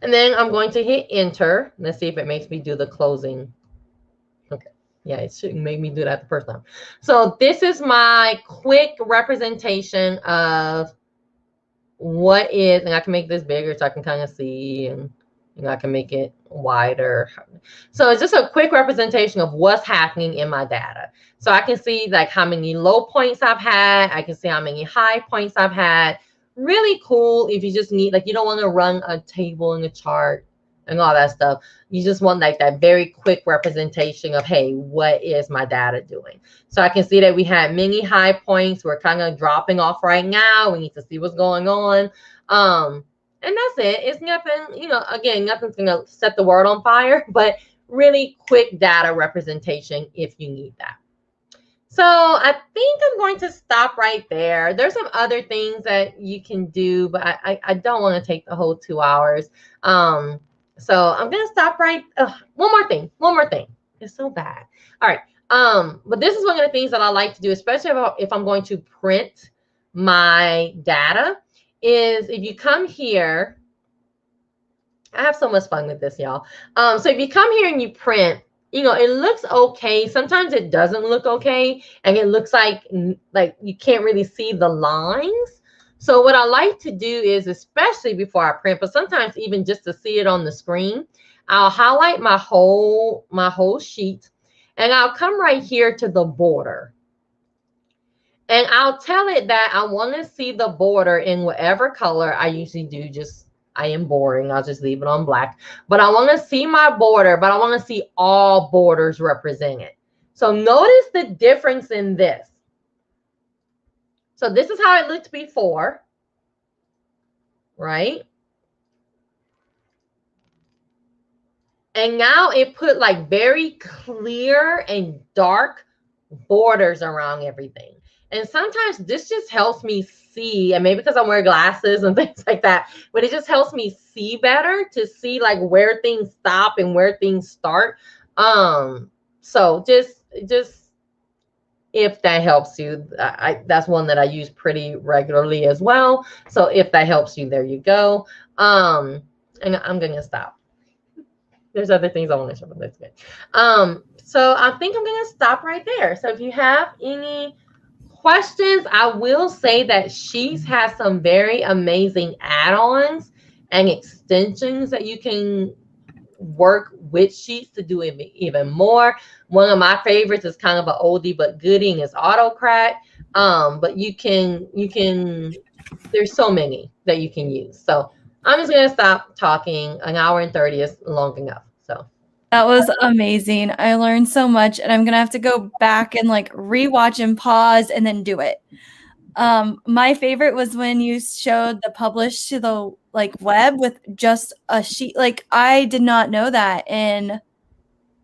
And then I'm going to hit enter. Let's see if it makes me do the closing. Okay. Yeah, it shouldn't make me do that the first time. So this is my quick representation of what is, and I can make this bigger so I can kind of see, and I can make it wider. So it's just a quick representation of what's happening in my data. So I can see like how many low points I've had. I can see how many high points I've had. Really cool if you just need, like, you don't want to run a table and a chart and all that stuff. You just want like that very quick representation of, hey, what is my data doing? So I can see that we had many high points. We're kind of dropping off right now. We need to see what's going on. And that's it. It's nothing, you know, again, nothing's going to set the world on fire, but really quick data representation if you need that. So I think I'm going to stop right there. There's some other things that you can do, but I don't want to take the whole 2 hours. So I'm going to stop right. One more thing. It's so bad. All right. But this is one of the things that I like to do, especially if I'm going to print my data, is if you come here, I have so much fun with this, y'all. So if you come here and you print, you know, it looks okay. Sometimes it doesn't look okay, and it looks like you can't really see the lines. So what I like to do is, especially before I print, but sometimes even just to see it on the screen, I'll highlight my whole sheet, and I'll come right here to the border. And I'll tell it that I want to see the border in whatever color. I usually do, just, I am boring, I'll just leave it on black. But I want to see my border, but I want to see all borders represented. So notice the difference in this. So this is how it looked before, right? And now it put like very clear and dark borders around everything. And sometimes this just helps me see, and maybe because I'm wearing glasses and things like that, but it just helps me see better, to see like where things stop and where things start. So just if that helps you, that's one that I use pretty regularly as well. So if that helps you, there you go. And I'm gonna stop. There's other things I want to show, but that's good. So I think I'm gonna stop right there. So if you have any questions, I will say that Sheets has some very amazing add-ons and extensions that you can work with Sheets to do even more. One of my favorites is kind of an oldie but goodie, and is AutoCrat. But you can, there's so many that you can use. So I'm just gonna stop talking. An hour and 30 is long enough. So that was amazing. I learned so much, and I'm gonna have to go back and like rewatch and pause and then do it. My favorite was when you showed the publish to the web with just a sheet. Like, I did not know that, and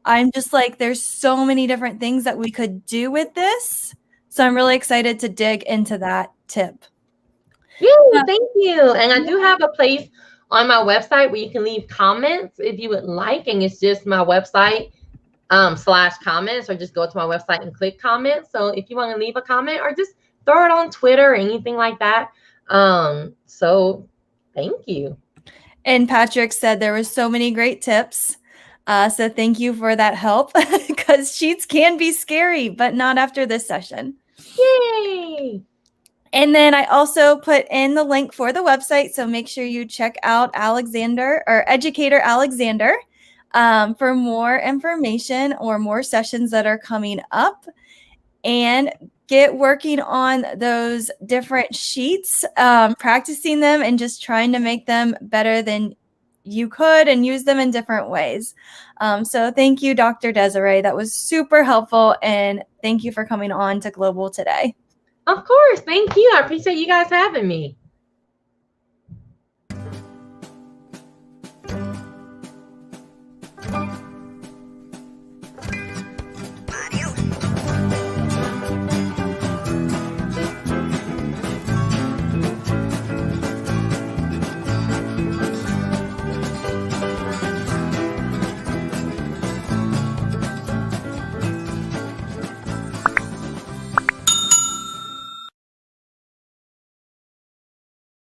I'm just like, there's so many different things that we could do with this. So I'm really excited to dig into that tip. Yeah, thank you. And I do have a place on my website where you can leave comments if you would like, and it's just my website /comments, or just go to my website and click comments. So if you want to leave a comment, or just throw it on Twitter or anything like that. So thank you. And Patrick said there was so many great tips. So thank you for that help, because Sheets can be scary, but not after this session. Yay! And then I also put in the link for the website, so make sure you check out Alexander, or Educator Alexander, for more information or more sessions that are coming up, and get working on those different sheets, practicing them and just trying to make them better than you could, and use them in different ways. So thank you, Dr. Desiree. That was super helpful, and thank you for coming on to Global today. Of course. Thank you. I appreciate you guys having me.